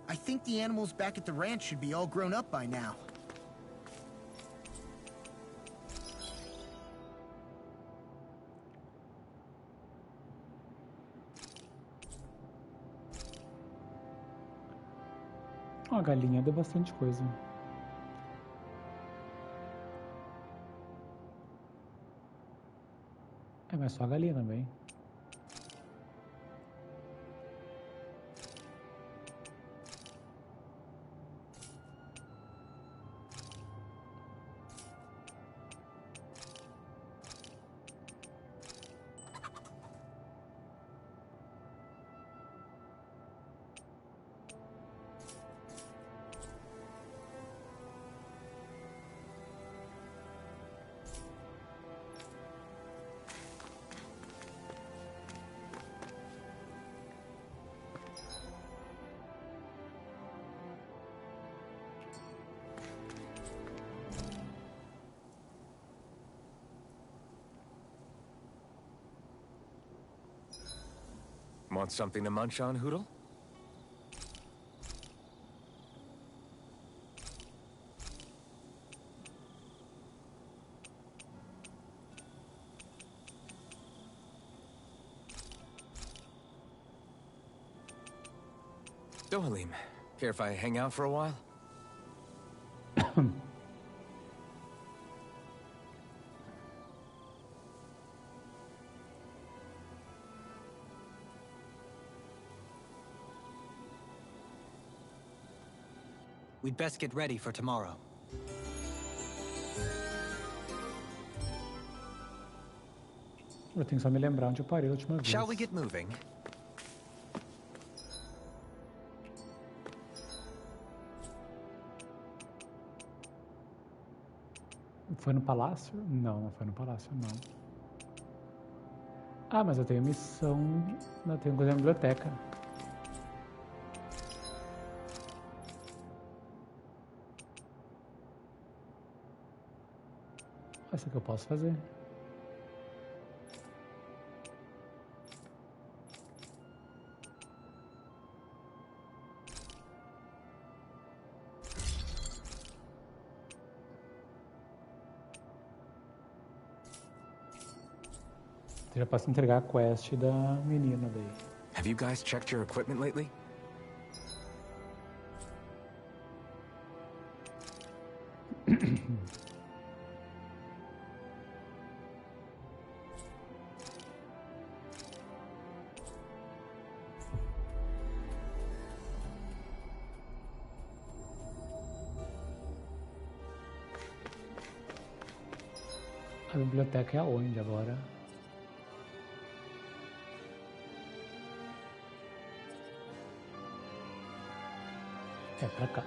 I think the animals back at the ranch should be all grown up by now. A galinha deu bastante coisa. É, mas só a galinha também. Want something to munch on, Hoodle? So, Halim, care if I hang out for a while? We'd best get ready for tomorrow. Eu tenho que só me lembrar onde eu parei a última vez. Shall we get moving? Foi no palácio? Não, não foi no palácio, não. Ah, mas eu tenho missão... Eu tenho coisa na biblioteca. Essa que eu posso fazer. Eu já posso entregar a quest da menina daí. Have you guys checked your equipment lately? A biblioteca é aonde agora? É pra cá.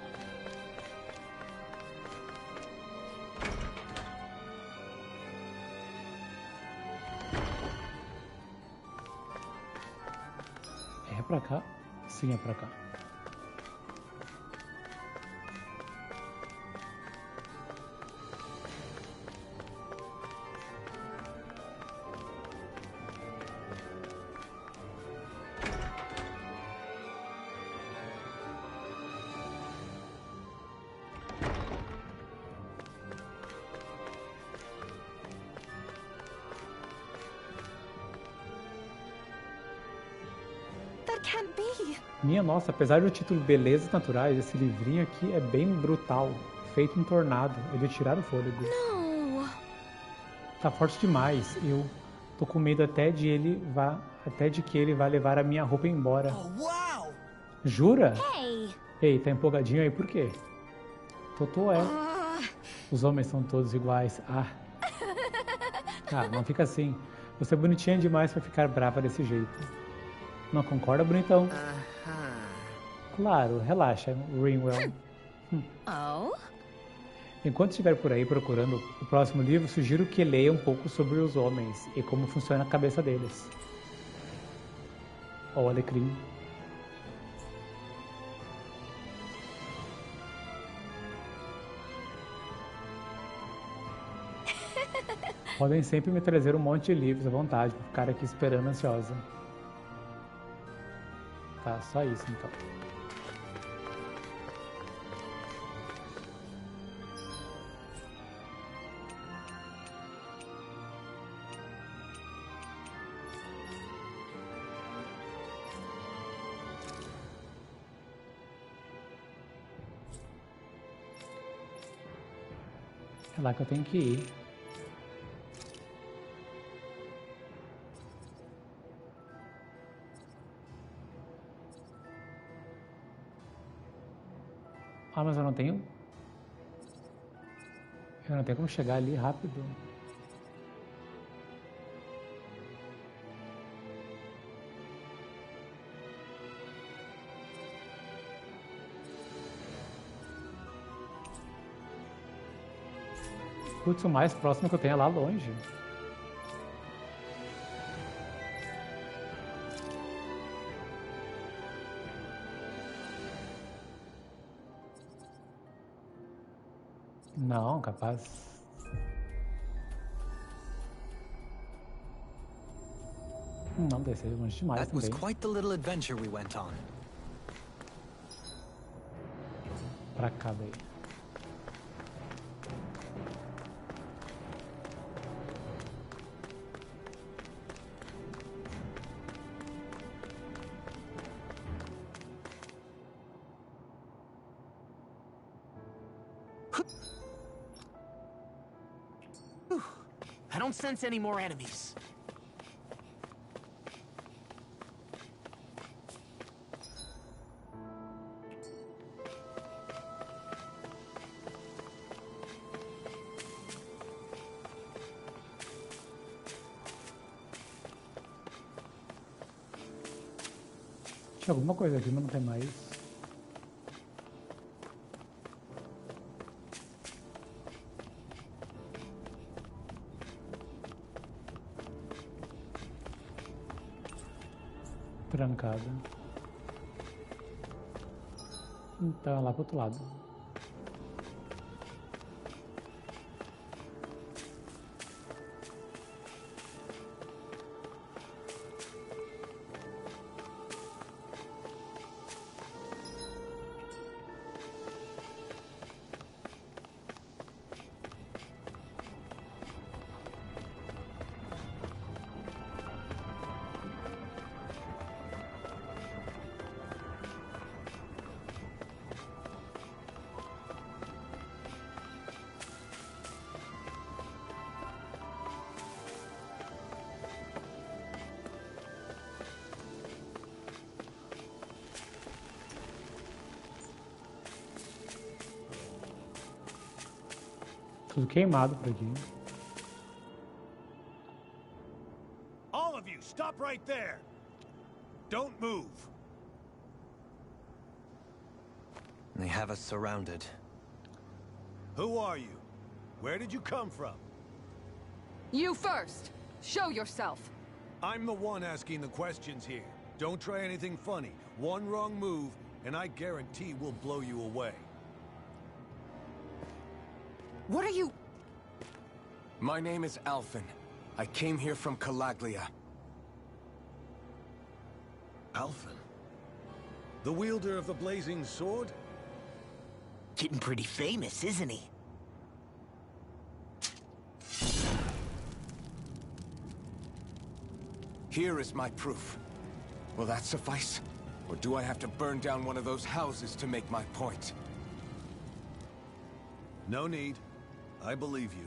É pra cá? Sim, é pra cá. Minha nossa, apesar do título Belezas Naturais, esse livrinho aqui é bem brutal. Feito um tornado. Ele tirar o fôlego. Não. Tá forte demais. Eu tô com medo até de que ele vá levar a minha roupa embora. Oh, wow! Jura? Hey. Ei, tá empolgadinho aí por quê? Totô é. Os homens são todos iguais. Ah, não fica assim. Você é bonitinha demais pra ficar brava desse jeito. Não concorda, bonitão? Claro, relaxa, Ringwell. Oh? Enquanto estiver por aí procurando o próximo livro, sugiro que leia um pouco sobre os homens e como funciona a cabeça deles. Ó, o alecrim. Podem sempre me trazer um monte de livros à vontade, pra ficar aqui esperando ansiosa. Tá, só isso então. É lá que eu tenho que ir. Ah, mas eu não tenho... Eu não tenho como chegar ali rápido. Putz, o mais próximo que eu tenho é lá longe. Não, capaz. Não, deve ser longe demais That was também. quite the little adventure we went on. Pra cá daí. I don't sense any more enemies. Tinha alguma coisa aqui, mas não tem mais. Trancada. Então é lá pro outro lado. Tudo queimado por aqui. All of you, stop right there. Don't move. They have us surrounded. Who are you? Where did you come from? You first. Show yourself. I'm the one asking the questions here. Don't try anything funny. One wrong move, and I guarantee we'll blow you away. What are you... My name is Alphen. I came here from Calaglia. Alphen? The wielder of the blazing sword? Getting pretty famous, isn't he? Here is my proof. Will that suffice? Or do I have to burn down one of those houses to make my point? No need. I believe you.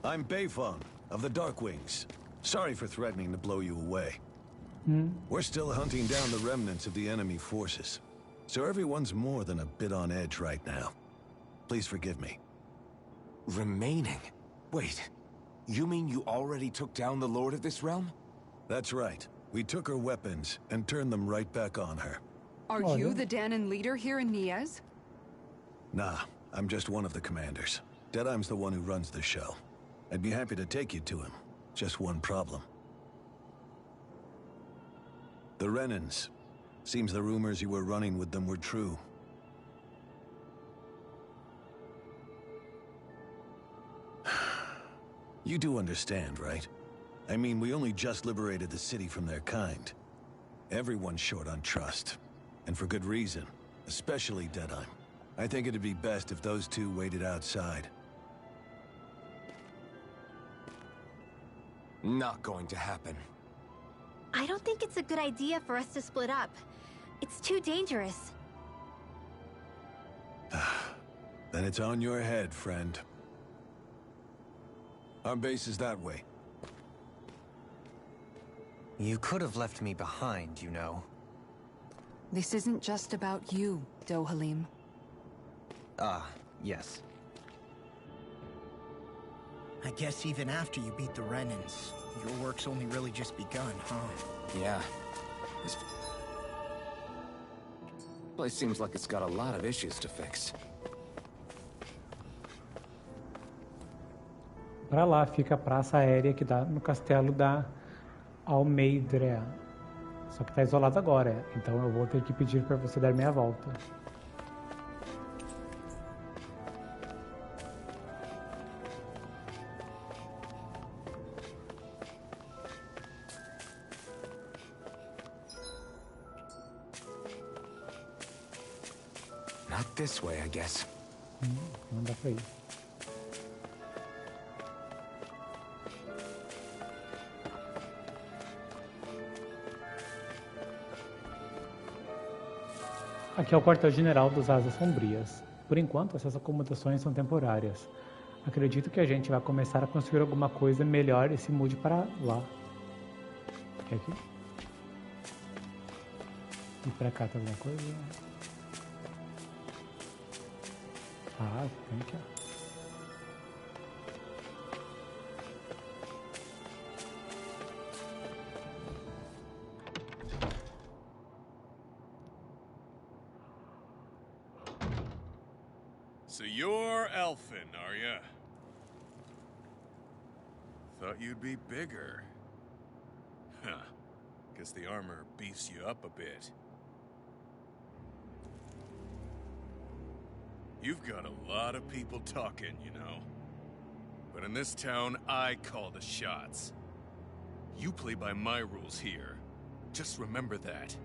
I'm Beifong, of the Darkwings. Sorry for threatening to blow you away. We're still hunting down the remnants of the enemy forces. So everyone's more than a bit on edge right now. Please forgive me. Remaining? Wait, you mean you already took down the Lord of this realm? That's right. We took her weapons and turned them right back on her. Are you the Danon leader here in Niaz? Nah, I'm just one of the commanders. Deadheim's the one who runs the show. I'd be happy to take you to him. Just one problem. The Renans. Seems the rumors you were running with them were true. You do understand, right? I mean, we only just liberated the city from their kind. Everyone's short on trust. And for good reason. Especially Deadheim. I think it'd be best if those two waited outside. Not going to happen. I don't think it's a good idea for us to split up. It's too dangerous. Then it's on your head, friend. Our base is that way. You could have left me behind, you know. This isn't just about you, Dohalim. Ah, yes. I guess even after you beat the Renans, your work's only really just begun, huh? Yeah. This place seems like it's got a lot of issues to fix. Pra lá fica a praça aérea que dá no castelo da Almeidrea. Só que tá isolado agora, então eu vou ter que pedir para você dar meia volta. Not this way, I guess. Não dá pra ir. Aqui é o quartel-general dos Asas Sombrias. Por enquanto, essas acomodações são temporárias. Acredito que a gente vai começar a construir alguma coisa melhor e se mude para lá. Quer aqui? E pra cá tem alguma coisa? Ah, tem aqui, ó. So you're elfin, are ya? Thought you'd be bigger. Huh. Guess the armor beefs you up a bit. You've got a lot of people talking, you know. But in this town, I call the shots. You play by my rules here. Just remember that.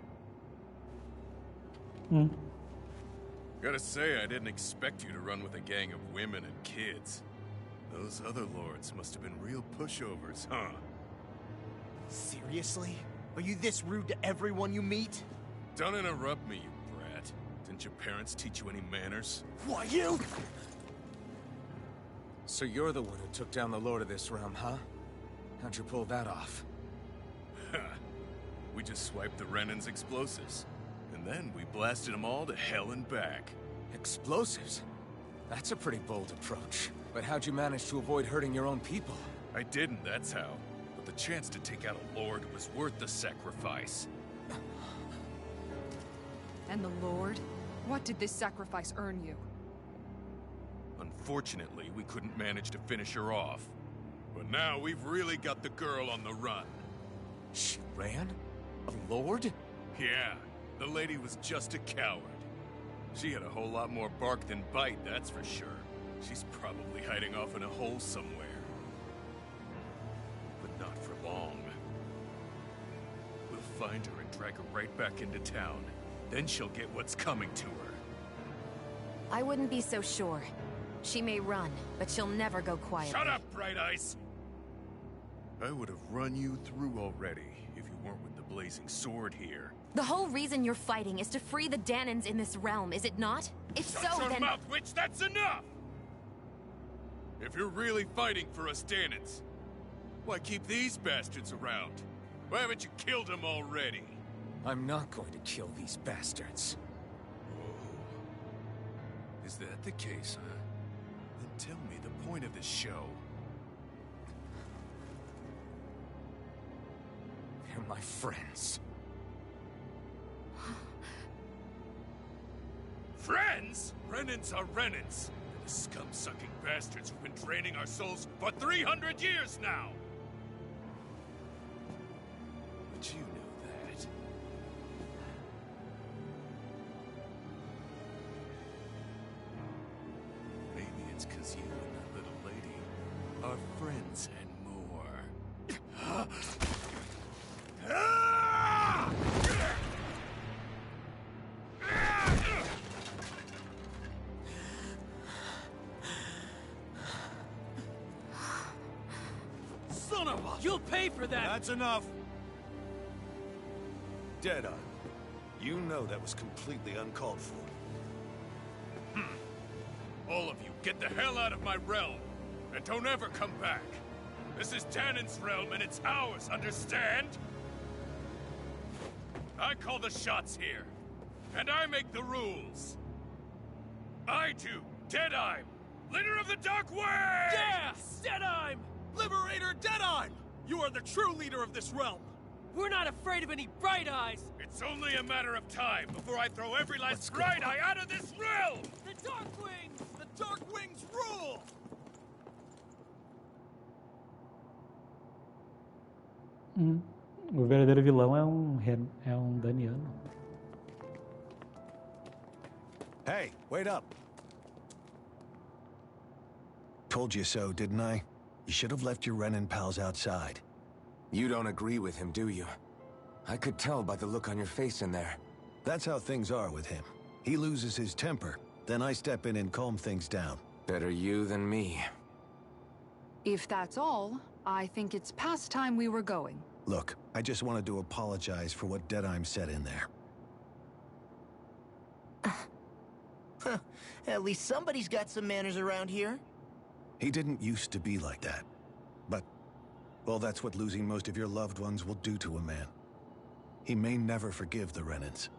Gotta say, I didn't expect you to run with a gang of women and kids. Those other lords must have been real pushovers, huh? Seriously? Are you this rude to everyone you meet? Don't interrupt me, you brat. Didn't your parents teach you any manners? Why, you? So you're the one who took down the lord of this realm, huh? How'd you pull that off? We just swiped the Renan's explosives. And then we blasted them all to hell and back. Explosives? That's a pretty bold approach. But how'd you manage to avoid hurting your own people? I didn't, that's how. But the chance to take out a lord was worth the sacrifice. And the Lord? What did this sacrifice earn you? Unfortunately, we couldn't manage to finish her off. But now we've really got the girl on the run. She ran? A lord? Yeah, the lady was just a coward. She had a whole lot more bark than bite, that's for sure. She's probably hiding off in a hole somewhere. But not for long. We'll find her and drag her right back into town. Then she'll get what's coming to her. I wouldn't be so sure. She may run, but she'll never go quietly. Shut up, Bright Eyes! I would have run you through already if you weren't with the blazing sword here. The whole reason you're fighting is to free the Danans in this realm, is it not? If Shut so, your then... mouth, witch! That's enough! If you're really fighting for us Danans, why keep these bastards around? Why haven't you killed them already? I'm not going to kill these bastards. Oh. Is that the case, huh? Then tell me the point of this show. They're my friends. Friends? Renans are Renans. The scum-sucking bastards who've been draining our souls for 300 years now! But you know that. Renans and more. Son of a... You'll pay for that! That's enough! Deadeye, you know that was completely uncalled for. All of you, get the hell out of my realm! And don't ever come back! This is Danon's realm and it's ours, understand? I call the shots here. And I make the rules. I do, Deadeye, leader of the Dark Wings! Yeah! Deadeye! Liberator Deadeye! You are the true leader of this realm! We're not afraid of any Bright Eyes! It's only a matter of time before I throw every last Bright Eye out of this realm! The Dark Wings! The Dark Wings rule! O verdadeiro vilão é um daniano. Hey, wait up! Told you so, didn't I? You should have left your Renan pals outside. You don't agree with him, do you? I could tell by the look on your face in there. That's how things are with him. He loses his temper, then I step in and calm things down. Better you than me. If that's all, I think it's past time we were going. Look, I just wanted to apologize for what Deadeye said in there. At least somebody's got some manners around here. He didn't used to be like that. But, well, that's what losing most of your loved ones will do to a man. He may never forgive the Renans.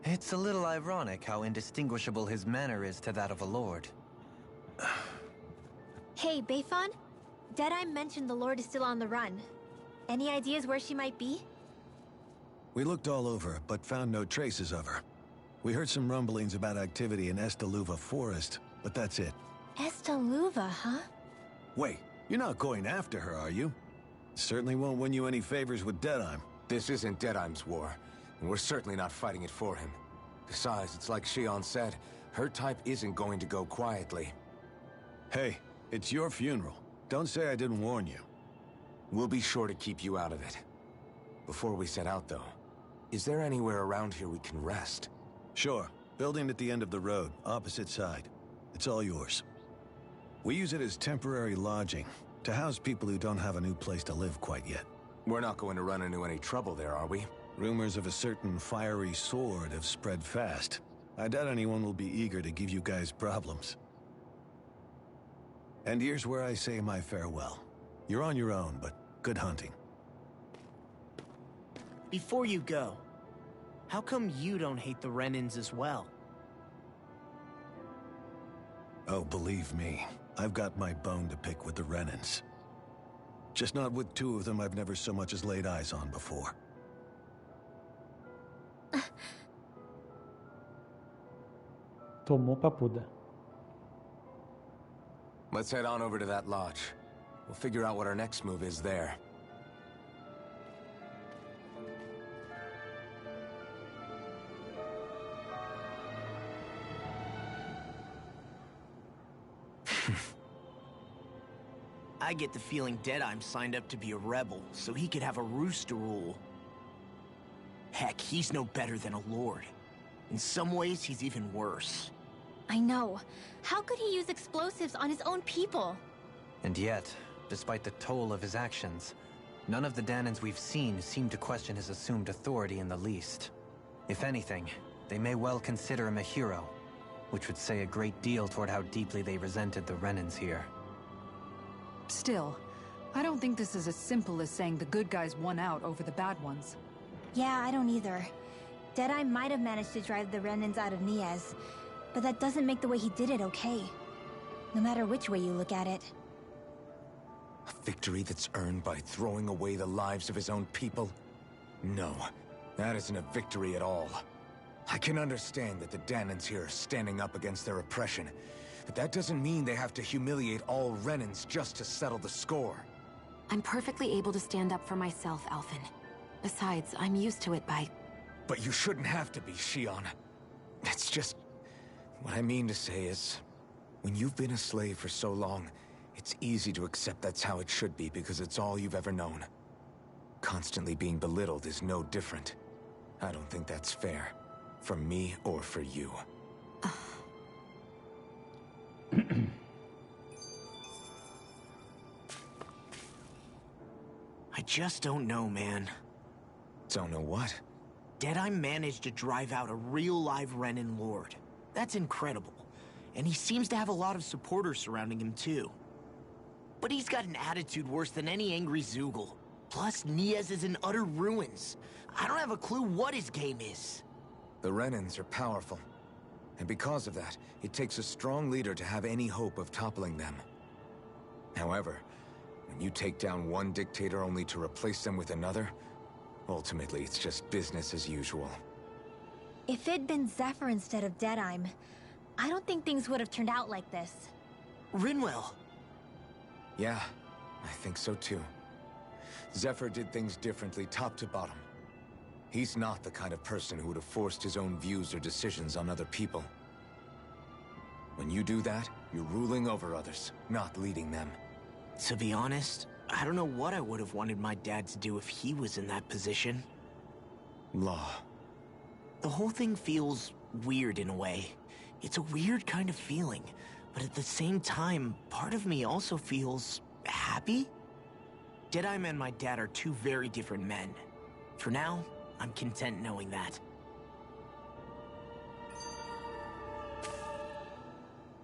It's a little ironic how indistinguishable his manner is to that of a lord. Hey, Bayfon? Deadeye mentioned the Lord is still on the run. Any ideas where she might be? We looked all over, but found no traces of her. We heard some rumblings about activity in Estaluva Forest, but that's it. Estaluva, huh? Wait, you're not going after her, are you? Certainly won't win you any favors with Deadeye. This isn't Deadeye's war, and we're certainly not fighting it for him. Besides, it's like Shion said, her type isn't going to go quietly. Hey, it's your funeral. Don't say I didn't warn you. We'll be sure to keep you out of it. Before we set out, though, is there anywhere around here we can rest? Sure. Building at the end of the road, opposite side. It's all yours. We use it as temporary lodging, to house people who don't have a new place to live quite yet. We're not going to run into any trouble there, are we? Rumors of a certain fiery sword have spread fast. I doubt anyone will be eager to give you guys problems. And here's where I say my farewell. You're on your own, but good hunting. Before you go, how come you don't hate the Renans as well? Oh, believe me, I've got my bone to pick with the Renans. Just not with two of them I've never so much as laid eyes on before. Tomou papuda. Let's head on over to that lodge. We'll figure out what our next move is there. I get the feeling Deadeye's signed up to be a rebel, so he could have a rooster rule. Heck, he's no better than a lord. In some ways, he's even worse. I know. How could he use explosives on his own people? And yet, despite the toll of his actions, none of the Danons we've seen seem to question his assumed authority in the least. If anything, they may well consider him a hero, which would say a great deal toward how deeply they resented the Renans here. Still, I don't think this is as simple as saying the good guys won out over the bad ones. Yeah, I don't either. Deadeye might have managed to drive the Renans out of Niaz, but that doesn't make the way he did it okay. No matter which way you look at it. A victory that's earned by throwing away the lives of his own people? No, that isn't a victory at all. I can understand that the Danons here are standing up against their oppression, but that doesn't mean they have to humiliate all Renans just to settle the score. I'm perfectly able to stand up for myself, Alphen. Besides, I'm used to it by... But you shouldn't have to be, Shion. It's just... What I mean to say is, when you've been a slave for so long, It's easy to accept that's how it should be because it's all you've ever known. Constantly being belittled is no different. I don't think that's fair. For me or for you. I just don't know, man. Don't know what? Deadeye managed to drive out a real live Renin Lord. That's incredible. And he seems to have a lot of supporters surrounding him too. But he's got an attitude worse than any angry Zoogle. Plus, Niaz is in utter ruins. I don't have a clue what his game is. The Renins are powerful. And because of that, it takes a strong leader to have any hope of toppling them. However, when you take down one dictator only to replace them with another, ultimately it's just business as usual. If it'd been Zephyr instead of Deadeye, I don't think things would have turned out like this. Rinwell. Yeah, I think so too. Zephyr did things differently top to bottom. He's not the kind of person who would have forced his own views or decisions on other people. When you do that, you're ruling over others, not leading them. To be honest, I don't know what I would have wanted my dad to do if he was in that position. Law. The whole thing feels weird in a way. It's a weird kind of feeling, but at the same time, part of me also feels happy. Deadeye and my dad are two very different men. For now, I'm content knowing that.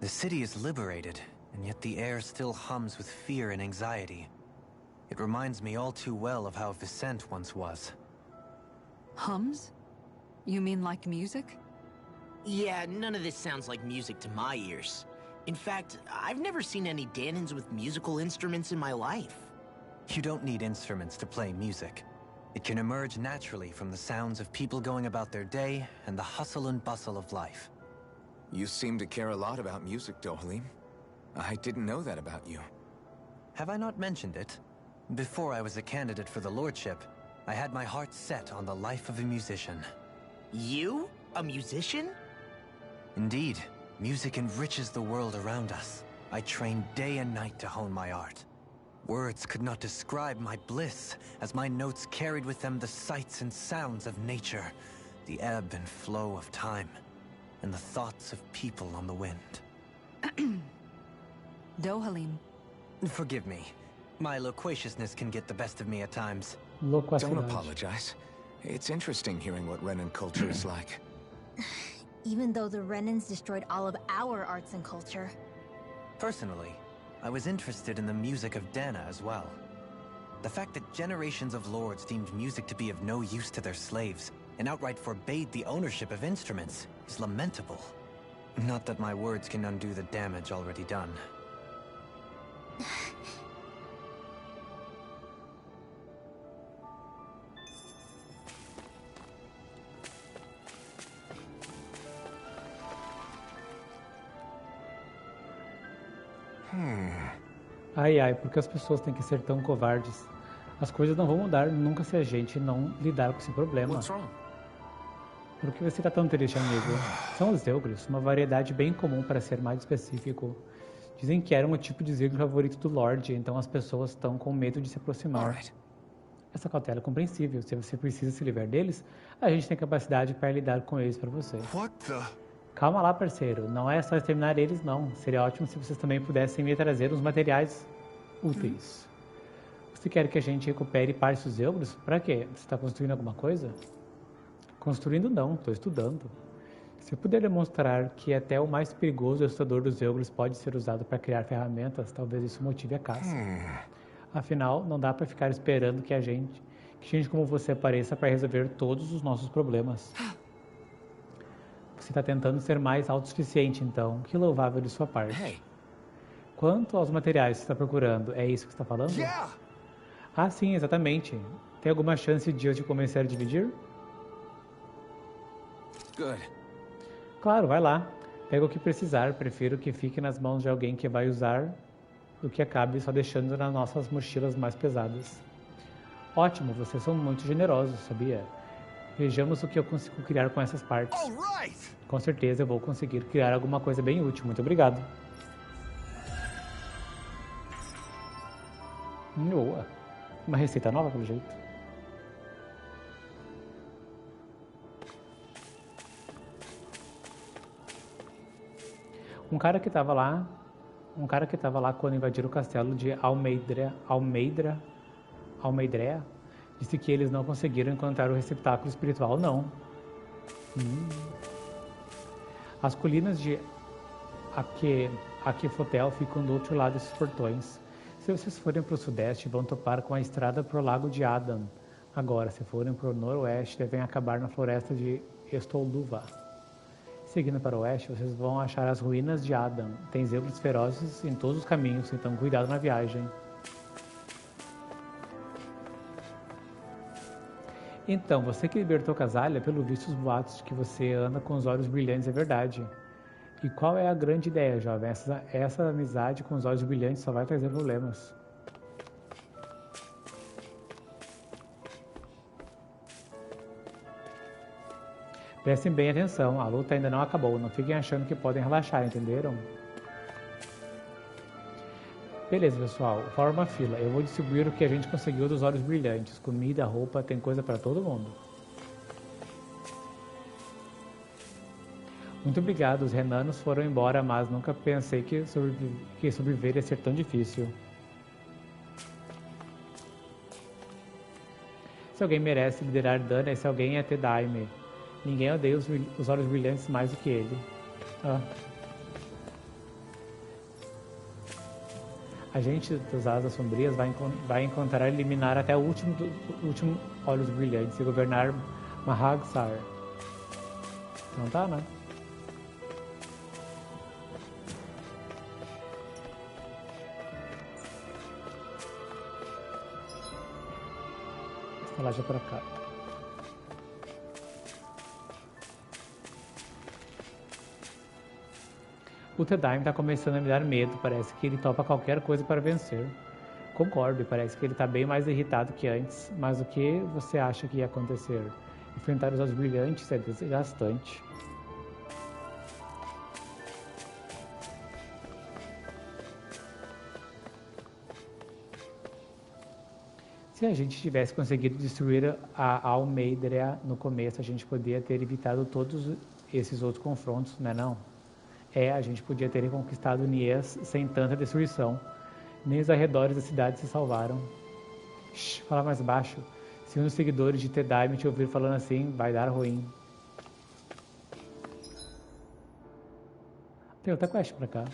The city is liberated, and yet the air still hums with fear and anxiety. It reminds me all too well of how Vicente once was. Hums? You mean like music? Yeah, none of this sounds like music to my ears. In fact, I've never seen any Danans with musical instruments in my life. You don't need instruments to play music. It can emerge naturally from the sounds of people going about their day and the hustle and bustle of life. You seem to care a lot about music, Dohalim. I didn't know that about you. Have I not mentioned it? Before I was a candidate for the lordship, I had my heart set on the life of a musician. You? A musician? Indeed, music enriches the world around us. I trained day and night to hone my art. Words could not describe my bliss, as my notes carried with them the sights and sounds of nature, the ebb and flow of time, and the thoughts of people on the wind. Dohalim. Forgive me. My loquaciousness can get the best of me at times. Don't apologize. It's interesting hearing what Renin culture is like. Even though the Renins destroyed all of our arts and culture. Personally, I was interested in the music of Dana as well. The fact that generations of lords deemed music to be of no use to their slaves, and outright forbade the ownership of instruments, is lamentable. Not that my words can undo the damage already done. Ai, ai, porque as pessoas têm que ser tão covardes? As coisas não vão mudar nunca se a gente não lidar com esse problema. Por que você está tão triste, amigo? São os Zeugles, uma variedade bem comum para ser mais específico. Dizem que eram o tipo de Zeugle favorito do Lorde, então as pessoas estão com medo de se aproximar. Essa cautela é compreensível. Se você precisa se livrar deles, a gente tem capacidade para lidar com eles para você. Calma lá, parceiro. Não é só exterminar eles, não. Seria ótimo se vocês também pudessem me trazer os materiais úteis. Você quer que a gente recupere parte dos Zeugles? Pra quê? Você está construindo alguma coisa? Construindo não, estou estudando. Se eu puder demonstrar que até o mais perigoso e assustador dos Zeugles pode ser usado para criar ferramentas, talvez isso motive a caça. Afinal, não dá para ficar esperando que gente como você apareça para resolver todos os nossos problemas. Você está tentando ser mais autossuficiente, então. Que louvável de sua parte. Quanto aos materiais que você está procurando, é isso que você está falando? Ah, sim, exatamente. Tem alguma chance de eu te convencer a dividir? Claro, vai lá. Pega o que precisar. Prefiro que fique nas mãos de alguém que vai usar do que acabe só deixando nas nossas mochilas mais pesadas. Ótimo, vocês são muito generosos, sabia? Vejamos o que eu consigo criar com essas partes. Com certeza eu vou conseguir criar alguma coisa bem útil. Muito obrigado. Boa. Uma receita nova, pelo jeito. Um cara que estava lá quando invadiram o castelo de Almeidrea, disse que eles não conseguiram encontrar o receptáculo espiritual, não. As colinas de Aquifotel ficam do outro lado desses portões. Se vocês forem para o sudeste, vão topar com a estrada para o lago de Adam. Agora, se forem para o noroeste, devem acabar na floresta de Estoluva. Seguindo para o oeste, vocês vão achar as ruínas de Adam. Tem zebras ferozes em todos os caminhos, então cuidado na viagem. Então, você que libertou Casalha, pelo visto os boatos de que você anda com os olhos brilhantes é verdade. E qual é a grande ideia, jovem? Essa amizade com os olhos brilhantes só vai trazer problemas. Prestem bem atenção, a luta ainda não acabou, não fiquem achando que podem relaxar, entenderam? Beleza, pessoal, forma fila. Eu vou distribuir o que a gente conseguiu dos olhos brilhantes. Comida, roupa, tem coisa para todo mundo. Muito obrigado, os renanos foram embora, mas nunca pensei que sobreviver ia ser tão difícil. Se alguém merece liderar Dana, esse alguém é Tedaime. Ninguém odeia os olhos brilhantes mais do que ele. A gente das asas sombrias vai encontrar e eliminar até o último olhos brilhantes e governar Mahagsar. Não tá, né? Essa lá já pra cá. O Tedaime está começando a me dar medo, parece que ele topa qualquer coisa para vencer. Concordo, e parece que ele está bem mais irritado que antes, mas o que você acha que ia acontecer? Enfrentar os olhos brilhantes é desgastante. Se a gente tivesse conseguido destruir a Almeidrea no começo, a gente poderia ter evitado todos esses outros confrontos, não é não? A gente podia ter conquistado Nies sem tanta destruição. Nem os arredores da cidade se salvaram. Shhh, fala mais baixo. Se um dos seguidores de Tedaime te ouvir falando assim, vai dar ruim. Tem outra quest pra cá.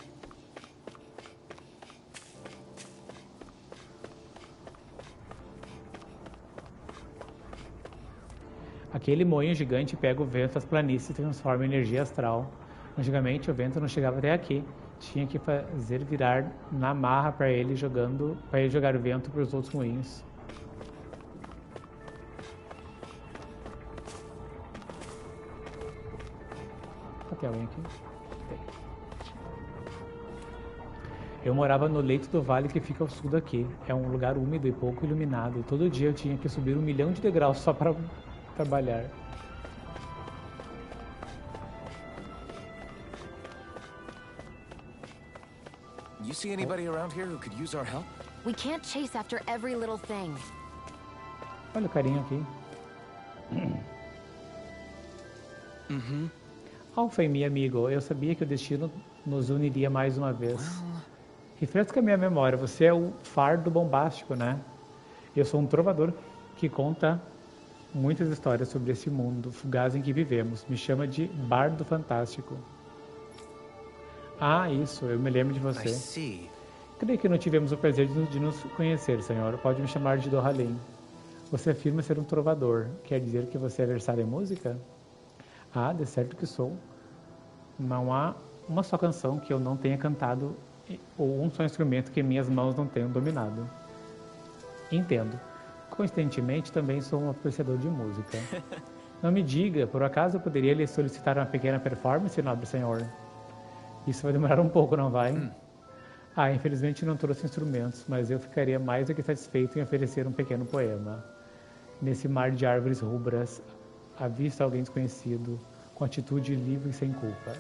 Aquele moinho gigante pega o vento das planícies e transforma em energia astral. Antigamente o vento não chegava até aqui. Tinha que fazer virar na marra para ele jogar o vento para os outros moinhos. Tem alguém aqui? Tem. Eu morava no leito do vale que fica ao sul daqui. É um lugar úmido e pouco iluminado. E todo dia eu tinha que subir 1 milhão de degraus só para trabalhar. You see anybody around here who could use our help? We can't chase after every little thing. Olha o carinha aqui. Alfemi, amigo, eu sabia que o destino nos uniria mais uma vez. Refresca a minha memória, você é o fardo bombástico, né? Eu sou um trovador que conta muitas histórias sobre esse mundo fugaz em que vivemos. Me chama de Bardo Fantástico. Ah, isso, eu me lembro de você. Creio que não tivemos o prazer de nos conhecer, senhor. Pode me chamar de Dohalim. Você afirma ser um trovador. Quer dizer que você é versado em música? Ah, de certo que sou. Não há uma só canção que eu não tenha cantado ou um só instrumento que minhas mãos não tenham dominado. Entendo. Coincidentemente, também sou um apreciador de música. Não me diga, por acaso eu poderia lhe solicitar uma pequena performance, nobre senhor? Isso vai demorar um pouco, não vai? Infelizmente não trouxe instrumentos, mas eu ficaria mais do que satisfeito em oferecer um pequeno poema. Nesse mar de árvores rubras, avista alguém desconhecido, com atitude livre e sem culpa.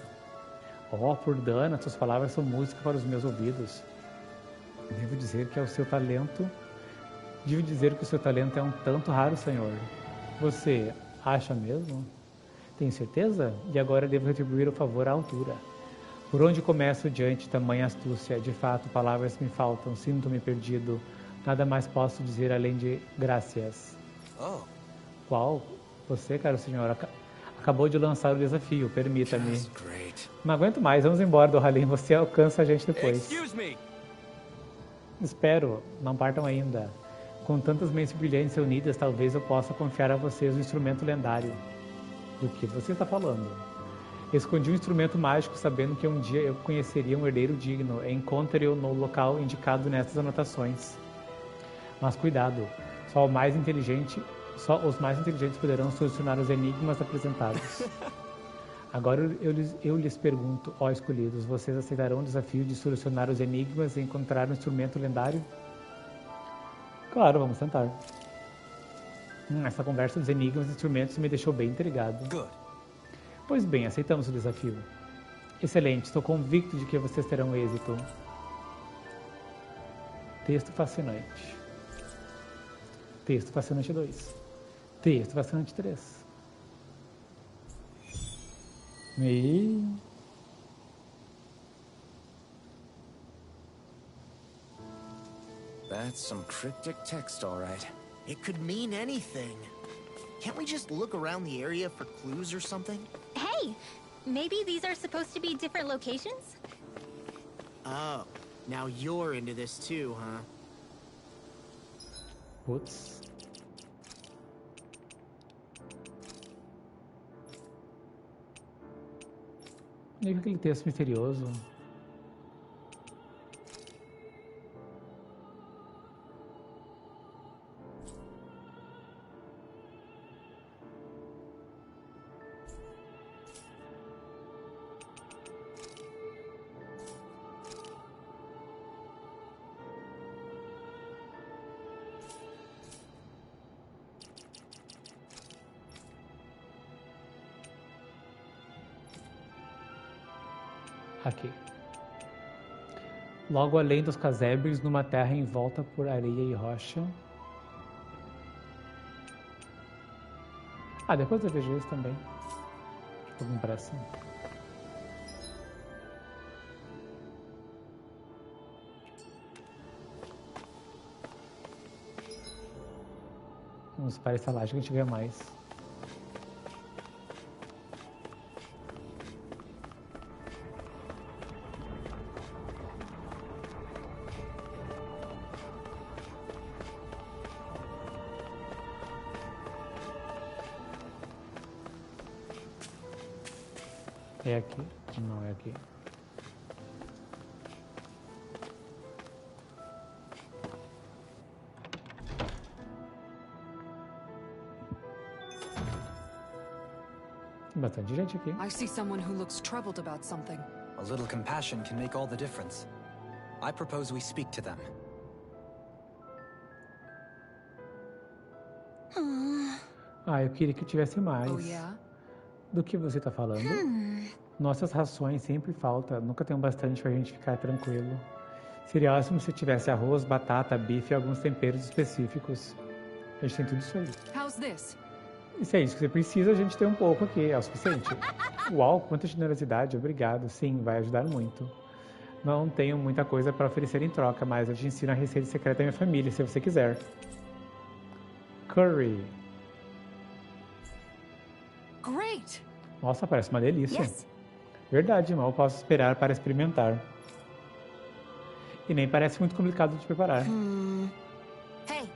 Oh, por Dana, suas palavras são música para os meus ouvidos. Devo dizer que é o seu talento Devo dizer que o seu talento é um tanto raro, senhor. Você acha mesmo? Tenho certeza? E agora devo retribuir o favor à altura. Por onde começo diante tamanha astúcia? De fato, palavras me faltam, sinto-me perdido. Nada mais posso dizer além de graças. Oh. Qual? Você, caro senhor, acabou de lançar o desafio, permita-me. Não aguento mais, vamos embora do Halim, você alcança a gente depois. Espero, não partam ainda. Com tantas mentes brilhantes reunidas, talvez eu possa confiar a vocês um instrumento lendário. Do que você está falando? Escondi um instrumento mágico sabendo que um dia eu conheceria um herdeiro digno. Encontre-o no local indicado nessas anotações. Mas cuidado, só os mais inteligentes poderão solucionar os enigmas apresentados. Agora eu lhes pergunto, ó escolhidos, vocês aceitarão o desafio de solucionar os enigmas e encontrar um instrumento lendário? Claro, vamos tentar. Essa conversa dos enigmas e instrumentos me deixou bem intrigado. Good. Pois bem, aceitamos o desafio. Excelente, estou convicto de que vocês terão êxito. Texto fascinante. Texto fascinante 2. Texto fascinante 3. E... That's some cryptic text, all right. It could mean anything. Can't we just look around the area for clues or something? Hey, maybe these are supposed to be different locations? Oh, now you're into this too, huh? Putz. E aquele texto misterioso. Aqui. Logo além dos casebres, numa terra envolta por areia e rocha. Ah, depois eu vejo isso também. Tô com pressa. Vamos para a estalagem que a gente vê mais. É aqui? Não, é aqui. Bastante gente aqui. I see someone who looks troubled about something. A little compassion can make all the difference. I propose we speak to them. Ah, eu queria que tivesse mais. Oh, yeah? Do que você tá falando? Nossas rações sempre faltam, nunca tem bastante pra gente ficar tranquilo. Seria ótimo se tivesse arroz, batata, bife e alguns temperos específicos. A gente tem tudo isso aí. How's this? E se é isso que você precisa, a gente tem um pouco aqui, é o suficiente. Uau, quanta generosidade, obrigado. Sim, vai ajudar muito. Não tenho muita coisa para oferecer em troca, mas eu te ensino a receita secreta da minha família, se você quiser. Curry. Great! Nossa, parece uma delícia. Yes. Verdade, mal posso esperar para experimentar. E nem parece muito complicado de preparar. Hey.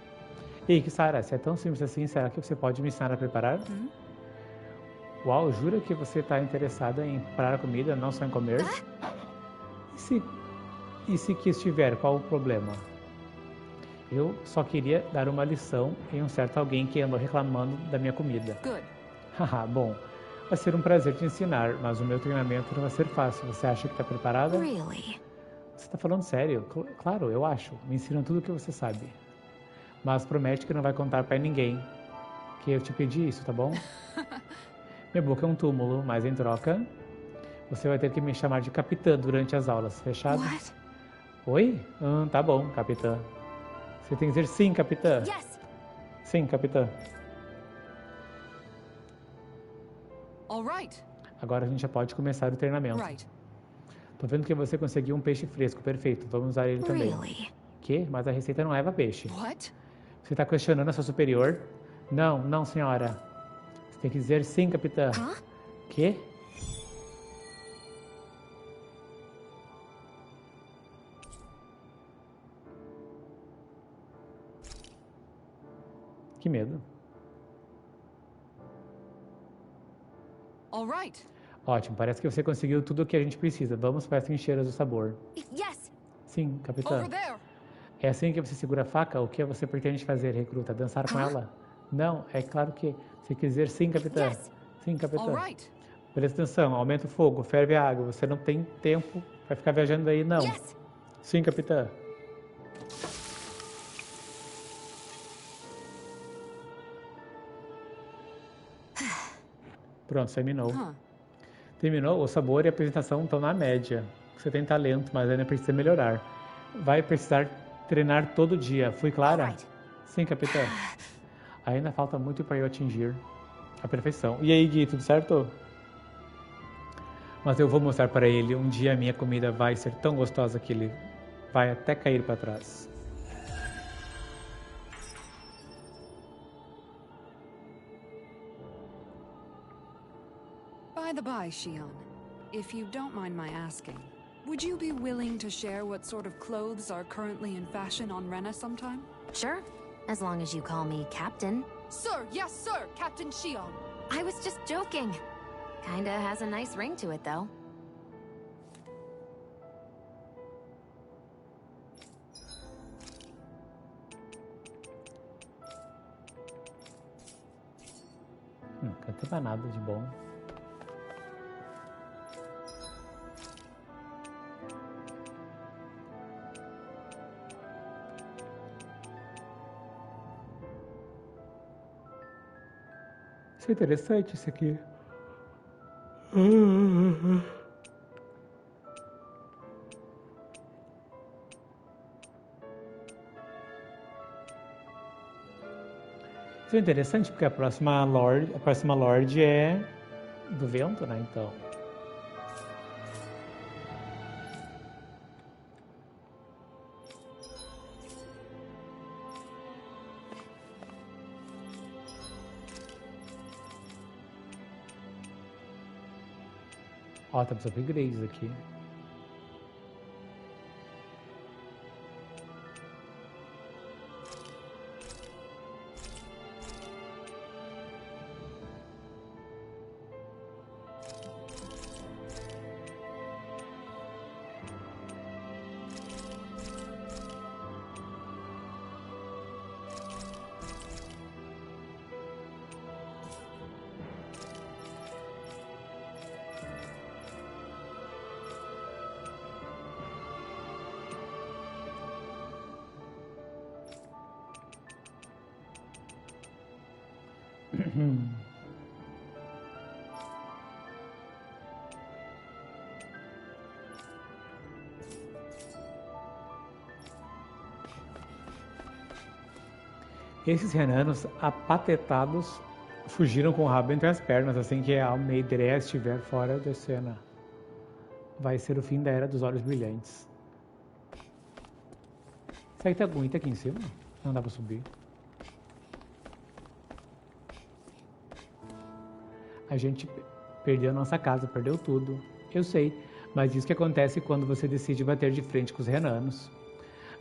Ei, Kisara, se é tão simples assim, será que você pode me ensinar a preparar? Uau, jura que você está interessada em preparar a comida, não só em comer? E se que estiver, qual o problema? Eu só queria dar uma lição em um certo alguém que andou reclamando da minha comida. Good. Haha, bom, vai ser um prazer te ensinar, mas o meu treinamento não vai ser fácil. Você acha que está preparada? Really? Você está falando sério? Claro, eu acho. Me ensina tudo o que você sabe. Mas promete que não vai contar para ninguém que eu te pedi isso, tá bom? Minha boca é um túmulo, mas em troca, você vai ter que me chamar de capitã durante as aulas, fechado? What? Oi? Tá bom, capitã. Você tem que dizer sim, capitã. Yes. Sim, capitã. All right. Agora a gente já pode começar o treinamento. Right. Tô vendo que você conseguiu um peixe fresco. Perfeito, vamos usar ele também. Really? Que? Mas a receita não leva peixe. What? Você está questionando a sua superior? Não, não, senhora. Você tem que dizer sim, capitã. Huh? Que? Que medo. All right. Ótimo, parece que você conseguiu tudo o que a gente precisa. Vamos para as trincheiras do sabor. Yes. Sim, capitã. Over there. É assim que você segura a faca? O que você pretende fazer, recruta? Dançar com ela? Não, é claro que... Você quer dizer sim, capitã? Yes. Sim, capitã. All right. Presta atenção, aumenta o fogo, ferve a água. Você não tem tempo para ficar viajando aí, não. Yes. Sim, capitã. Pronto, terminou. Huh. Terminou, o sabor e a apresentação estão na média. Você tem talento, mas ainda precisa melhorar. Vai precisar treinar todo dia. Fui clara? Alright. Sim, capitã. Ainda falta muito para eu atingir a perfeição. E aí, Gui, tudo certo? Mas eu vou mostrar para ele. Um dia a minha comida vai ser tão gostosa que ele vai até cair para trás. By the by, Shion, if you don't mind my asking, would you be willing to share what sort of clothes are currently in fashion on Rena sometime? Sure. As long as you call me Captain. Sir, yes, sir, Captain Shion. I was just joking. Kinda has a nice ring to it, though. Não tem mais nada de bom. Isso é interessante, isso aqui. Isso é interessante porque a próxima Lorde é do vento, né? Então. Ó, temos upgrades aqui. Esses renanos apatetados fugiram com o rabo entre as pernas assim que a Almeidré estiver fora da cena. Vai ser o fim da Era dos Olhos Brilhantes. Será que tem algum item aqui em cima? Não dá pra subir. A gente perdeu a nossa casa, perdeu tudo. Eu sei, mas isso que acontece quando você decide bater de frente com os renanos.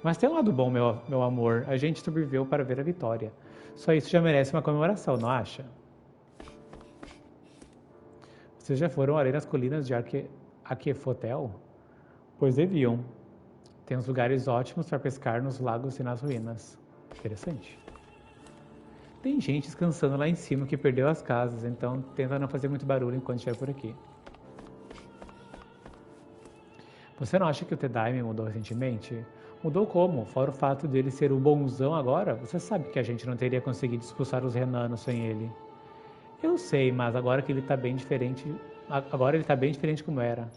Mas tem um lado bom, meu amor. A gente sobreviveu para ver a vitória. Só isso já merece uma comemoração, não acha? Vocês já foram além das colinas de Aquefotel? Pois deviam. Tem uns lugares ótimos para pescar nos lagos e nas ruínas. Interessante. Tem gente descansando lá em cima que perdeu as casas, então tenta não fazer muito barulho enquanto estiver por aqui. Você não acha que o T-Dime mudou recentemente? Mudou como? Fora o fato dele ser o bonzão agora, você sabe que a gente não teria conseguido expulsar os renanos sem ele. Eu sei, mas agora que ele tá bem diferente... Agora ele tá bem diferente como era.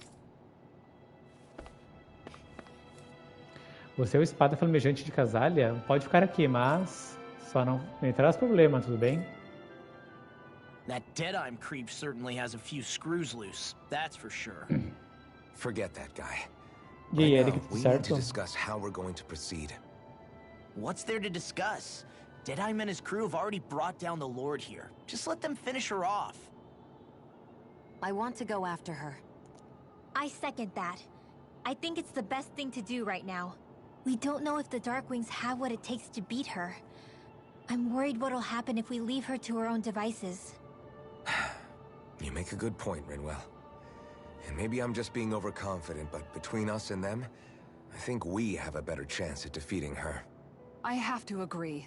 Você é o espada flamejante de Casália? Pode ficar aqui, mas só não me traz problema, tudo bem? That Deadeye creep certainly has a few screws loose, that's for sure. Forget that guy. E aí, Right Eric, now, tudo we need to certo? discuss how we're going to proceed. What's there to discuss? Deadeye and his crew have already brought down the Lord here. Just let them finish her off. I want to go after her. I second that. I think it's the best thing to do right now. We don't know if the Darkwings have what it takes to beat her. I'm worried what'll happen if we leave her to her own devices. You make a good point, Rinwell. And maybe I'm just being overconfident, but between us and them, I think we have a better chance at defeating her. I have to agree.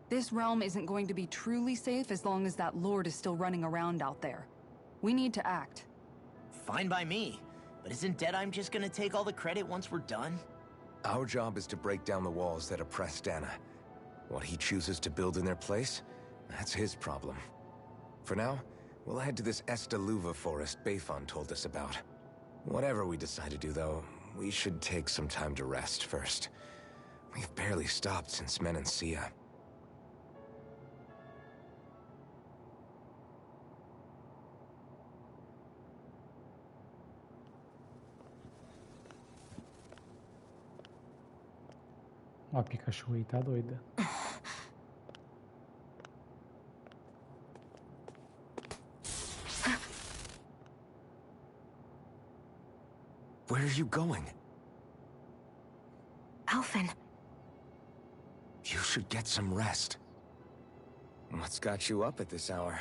This realm isn't going to be truly safe as long as that Lord is still running around out there. We need to act. Fine by me. But isn't Deadeye just gonna take all the credit once we're done? Our job is to break down the walls that oppress Dana. What he chooses to build in their place, that's his problem. For now, we'll head to this Estaluva forest Bayfon told us about. Whatever we decide to do, though, we should take some time to rest first. We've barely stopped since Menancia. Ó, a Pikachu aí tá doida. Where are you going? Alphen. You should get some rest. What's got you up at this hour?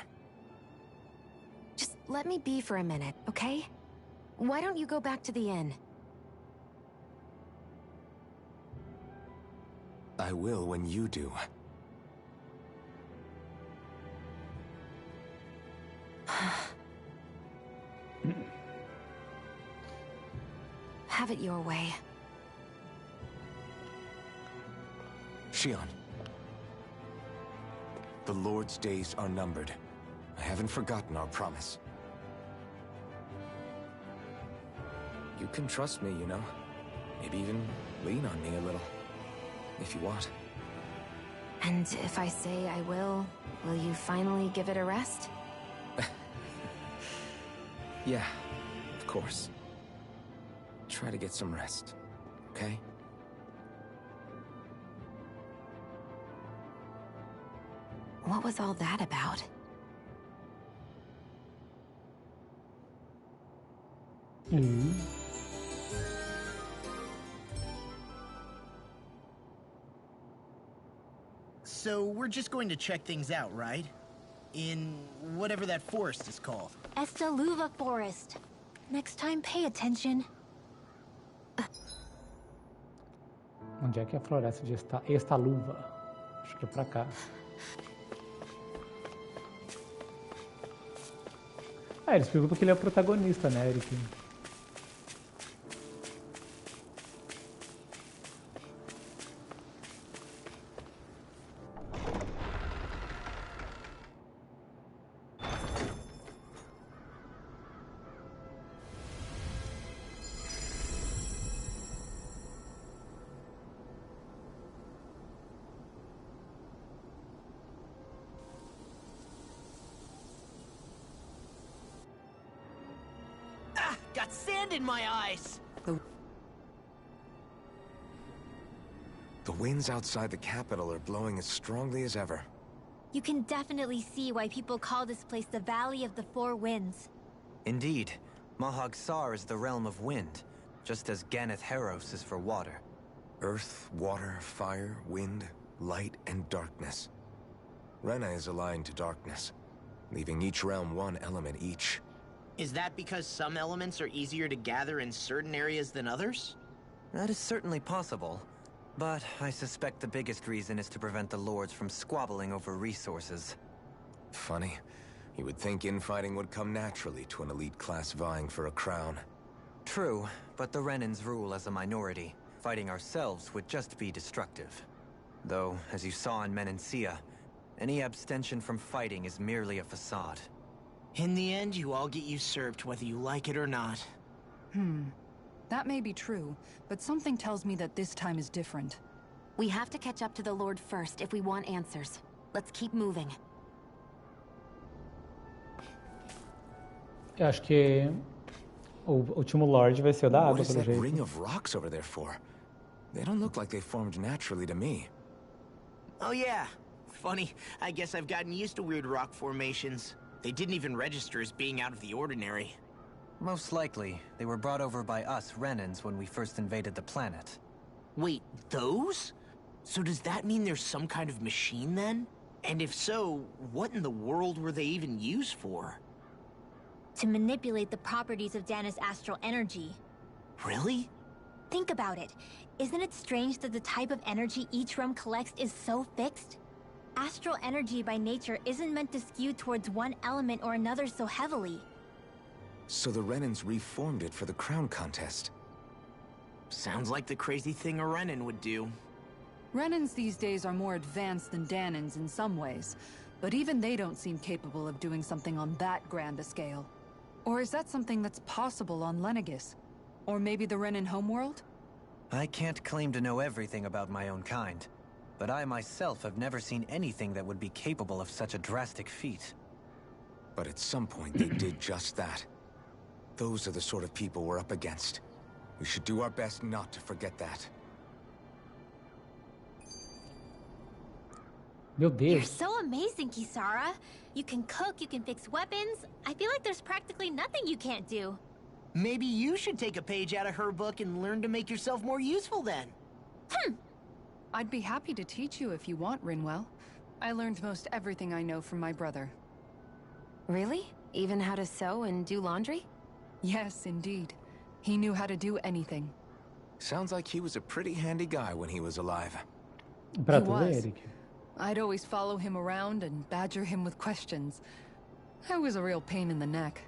Just let me be for a minute, okay? Why don't you go back to the inn? I will when you do. Have it your way. Shion. The Lord's days are numbered. I haven't forgotten our promise. You can trust me, you know. Maybe even lean on me a little. If you want. And if I say I will you finally give it a rest? Yeah, of course. Try to get some rest, okay? What was all that about? So we're just going to check things out, right? In whatever that forest is called. Estaluva Forest. Next time, pay attention. Onde é que é a floresta de Estaluva? Acho que é pra cá. Ah, eles perguntam que ele é o protagonista, né, Eric? Got sand in my eyes! The winds outside the capital are blowing as strongly as ever. You can definitely see why people call this place the Valley of the Four Winds. Indeed. Mahag Sar is the realm of wind, just as Ganeth Heros is for water. Earth, water, fire, wind, light, and darkness. Rena is aligned to darkness, leaving each realm one element each. Is that because some elements are easier to gather in certain areas than others? That is certainly possible, but I suspect the biggest reason is to prevent the lords from squabbling over resources. Funny. You would think infighting would come naturally to an elite class vying for a crown. True, but the Renans rule as a minority. Fighting ourselves would just be destructive. Though, as you saw in Menancia, any abstention from fighting is merely a facade. In the end, you all get usurped whether you like it or not. That may be true, but something tells me that this time is different. We have to catch up to the Lord first if we want answers. Let's keep moving. Eu acho que o último Lorde vai ser o da What água, is pelo that jeito. ring of rocks over there for? They don't look like they formed naturally to me. Oh yeah. Funny, I guess I've gotten used to weird rock formations. They didn't even register as being out of the ordinary. Most likely, they were brought over by us Renans when we first invaded the planet. Wait, those? So does that mean there's some kind of machine then? And if so, what in the world were they even used for? To manipulate the properties of Dana's astral energy. Really? Think about it. Isn't it strange that the type of energy each realm collects is so fixed? Astral energy by nature isn't meant to skew towards one element or another so heavily. So the Renans reformed it for the crown contest. Sounds like the crazy thing a Renan would do. Renans these days are more advanced than Danans in some ways, but even they don't seem capable of doing something on that grand a scale. Or is that something that's possible on Lenegis? Or maybe the Renan homeworld? I can't claim to know everything about my own kind, but I myself have never seen anything that would be capable of such a drastic feat. But at some point they did just that. Those are the sort of people we're up against. We should do our best not to forget that. Meu You're Deus. so amazing, Kisara. You can cook, you can fix weapons. I feel like there's practically nothing you can't do. Maybe you should take a page out of her book and learn to make yourself more useful then. I'd be happy to teach you if you want, Rinwell. I learned most everything I know from my brother. Really? Even how to sew and do laundry? Yes, indeed. He knew how to do anything. Sounds like he was a pretty handy guy when he was alive. Pra He tu was. ver, Eric. I'd always follow him around and badger him with questions. I was a real pain in the neck.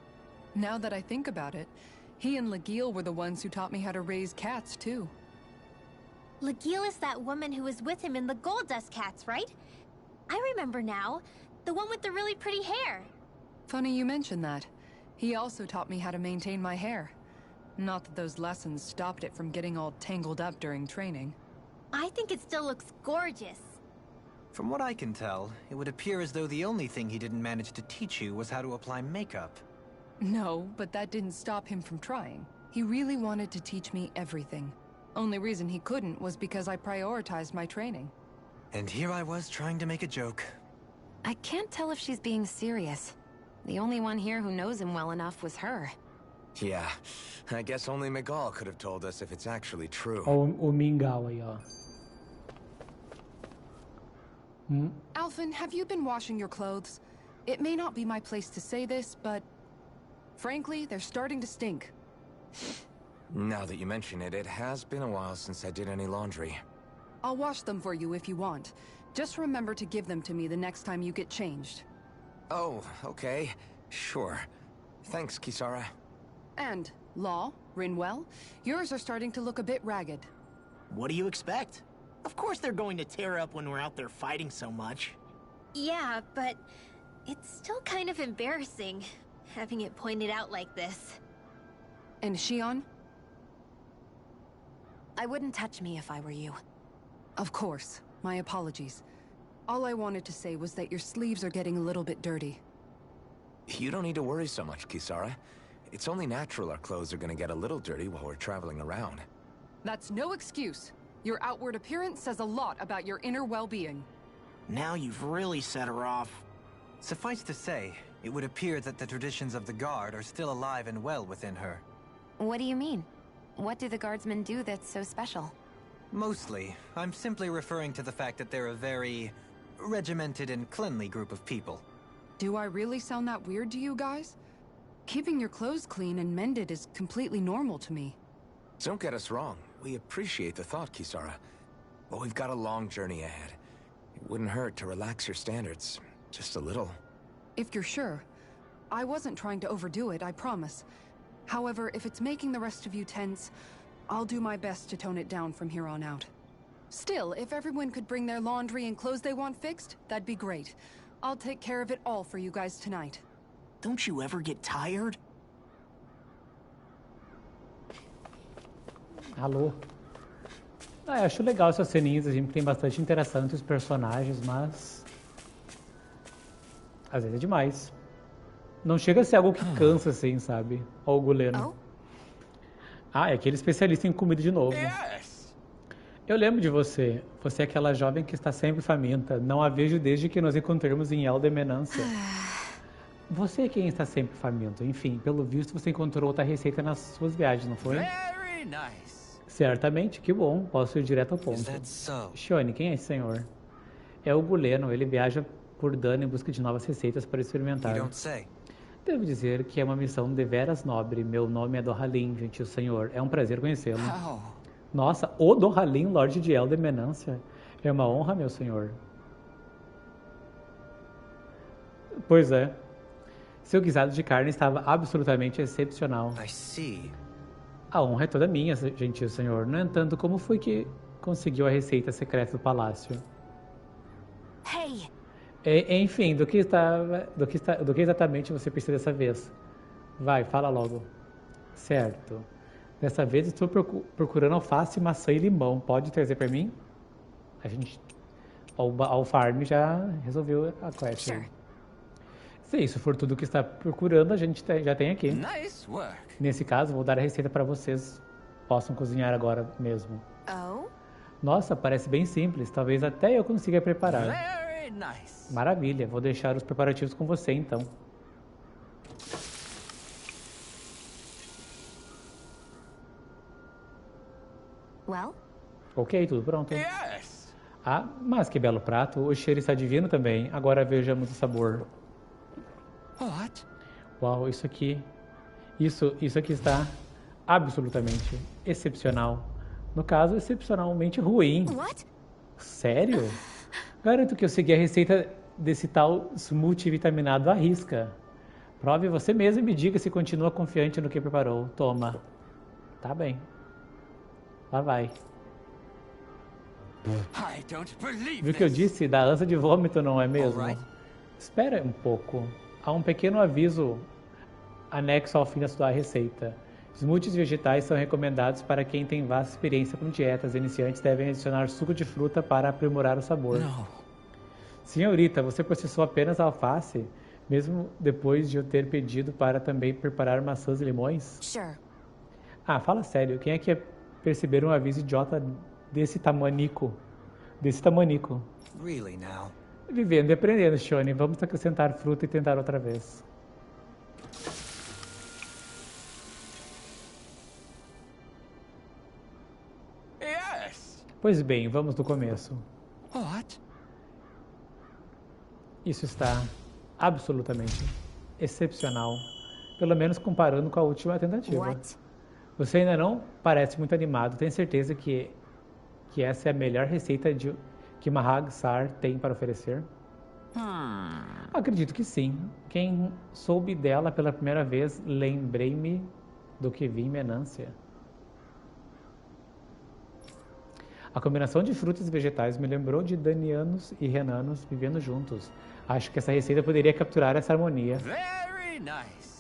Now that I think about it, he and Legil were the ones who taught me how to raise cats, too. Legil is that woman who was with him in the Gold Dust Cats, right? I remember now. The one with the really pretty hair. Funny you mention that. He also taught me how to maintain my hair. Not that those lessons stopped it from getting all tangled up during training. I think it still looks gorgeous. From what I can tell, it would appear as though the only thing he didn't manage to teach you was how to apply makeup. No, but that didn't stop him from trying. He really wanted to teach me everything. Only reason he couldn't was because I prioritized my training. And here I was trying to make a joke. I can't tell if she's being serious. The only one here who knows him well enough was her. Yeah, I guess only Miguel could have told us if it's actually true. O mingau aí, ó. Alphen, have you been washing your clothes? It may not be my place to say this, but... frankly, they're starting to stink. Now that you mention it, it has been a while since I did any laundry. I'll wash them for you if you want. Just remember to give them to me the next time you get changed. Oh, okay. Sure. Thanks, Kisara. And, Law, Rinwell, yours are starting to look a bit ragged. What do you expect? Of course they're going to tear up when we're out there fighting so much. Yeah, but it's still kind of embarrassing, having it pointed out like this. And Shion? I wouldn't touch me if I were you. Of course. My apologies. All I wanted to say was that your sleeves are getting a little bit dirty. You don't need to worry so much, Kisara. It's only natural our clothes are gonna get a little dirty while we're traveling around. That's no excuse. Your outward appearance says a lot about your inner well-being. Now you've really set her off. Suffice to say, it would appear that the traditions of the Guard are still alive and well within her. What do you mean? What do the guardsmen do that's so special? Mostly, I'm simply referring to the fact that they're a very regimented and cleanly group of people. Do I really sound that weird to you guys? Keeping your clothes clean and mended is completely normal to me. Don't get us wrong. We appreciate the thought, Kisara. But we've got a long journey ahead. It wouldn't hurt to relax your standards. Just a little. If you're sure. I wasn't trying to overdo it, I promise. However, if it's making the rest of you tense, I'll do my best to tone it down from here on out. Still, if everyone could bring their laundry and clothes they want fixed, that'd be great. I'll take care of it all for you guys tonight. Don't you ever get tired? Alô? Eu acho legal essas ceninhas, a gente tem bastante interação entre os personagens, mas... às vezes é demais. Não chega a ser algo que cansa, assim, sabe? Ó o Guleno. É aquele especialista em comida de novo. Eu lembro de você. Você é aquela jovem que está sempre faminta. Não a vejo desde que nos encontramos em Eldemenância. Você é quem está sempre faminto. Enfim, pelo visto você encontrou outra receita nas suas viagens, não foi? Very nice. Certamente, que bom. Posso ir direto ao ponto. Shione, quem é esse senhor? É o Guleno. Ele viaja por Dano em busca de novas receitas para experimentar. Devo dizer que é uma missão deveras nobre. Meu nome é Dorhalin, gentil senhor. É um prazer conhecê-lo. Nossa, o Dorhalin, Lorde de Eldemenância. É uma honra, meu senhor. Pois é. Seu guisado de carne estava absolutamente excepcional. A honra é toda minha, gentil senhor. No entanto, como foi que conseguiu a receita secreta do palácio? Hey! Enfim, do que exatamente você precisa dessa vez? Vai, fala logo. Certo. Dessa vez estou procurando alface, maçã e limão. Pode trazer para mim? A gente... O farm já resolveu a quest. Sure. Se isso for tudo o que está procurando, a gente já tem aqui. Nice work. Nesse caso, vou dar a receita para vocês. Possam cozinhar agora mesmo. Nossa, parece bem simples. Talvez até eu consiga preparar. Very nice. Maravilha, vou deixar os preparativos com você então. Ok, tudo pronto. Mas que belo prato. O cheiro está divino também. Agora vejamos o sabor. Uau, isso aqui está absolutamente excepcional. No caso, excepcionalmente ruim. Sério? Garanto que eu segui a receita desse tal multivitaminado à risca. Prove você mesmo e me diga se continua confiante no que preparou. Toma. Tá bem. Lá vai. Viu o que eu disse? Dá ânsia de vômito, não é mesmo? Espera um pouco. Há um pequeno aviso anexo ao fim da sua receita. Smoothies vegetais são recomendados para quem tem vasta experiência com dietas. Iniciantes devem adicionar suco de fruta para aprimorar o sabor. Senhorita, você processou apenas a alface, mesmo depois de eu ter pedido para também preparar maçãs e limões? Fala sério. Quem é que ia perceber um aviso idiota desse tamanico? Vivendo e aprendendo, Shione. Vamos acrescentar fruta e tentar outra vez. Pois bem, vamos do começo. Isso está absolutamente excepcional. Pelo menos comparando com a última tentativa. Você ainda não parece muito animado. Tem certeza que essa é a melhor receita que Mahagsar tem para oferecer? Acredito que sim. Quem soube dela pela primeira vez, lembrei-me do que vi em Menância. A combinação de frutas e vegetais me lembrou de danianos e renanos vivendo juntos. Acho que essa receita poderia capturar essa harmonia.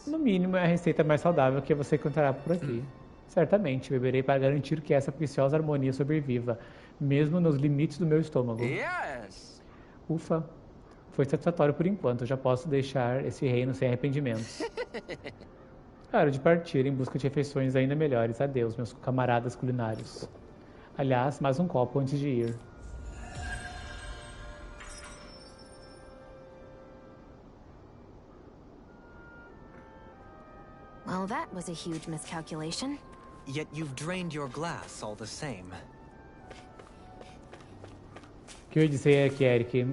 No mínimo, é a receita mais saudável que você encontrará por aqui. Certamente, beberei para garantir que essa preciosa harmonia sobreviva, mesmo nos limites do meu estômago. Ufa, foi satisfatório por enquanto. Já posso deixar esse reino sem arrependimentos. Hora de partir em busca de refeições ainda melhores. Adeus, meus camaradas culinários. Aliás, mais um copo antes de ir. Well, that was a huge miscalculation. Yet you've drained your glass all the same. O que eu ia dizer é que, Eric,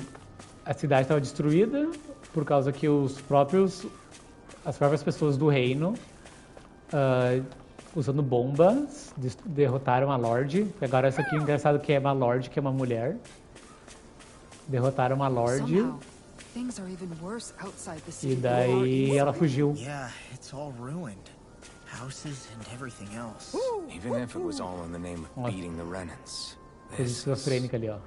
a cidade estava destruída por causa que as próprias pessoas do reino, usando bombas, derrotaram a Lorde. Agora essa aqui é engraçado que é uma Lorde, que é uma mulher. Derrotaram uma Lorde. E daí ela fugiu. Even if it was all in the name of beating the Renans. Coisa esquizofrênica ali, ó.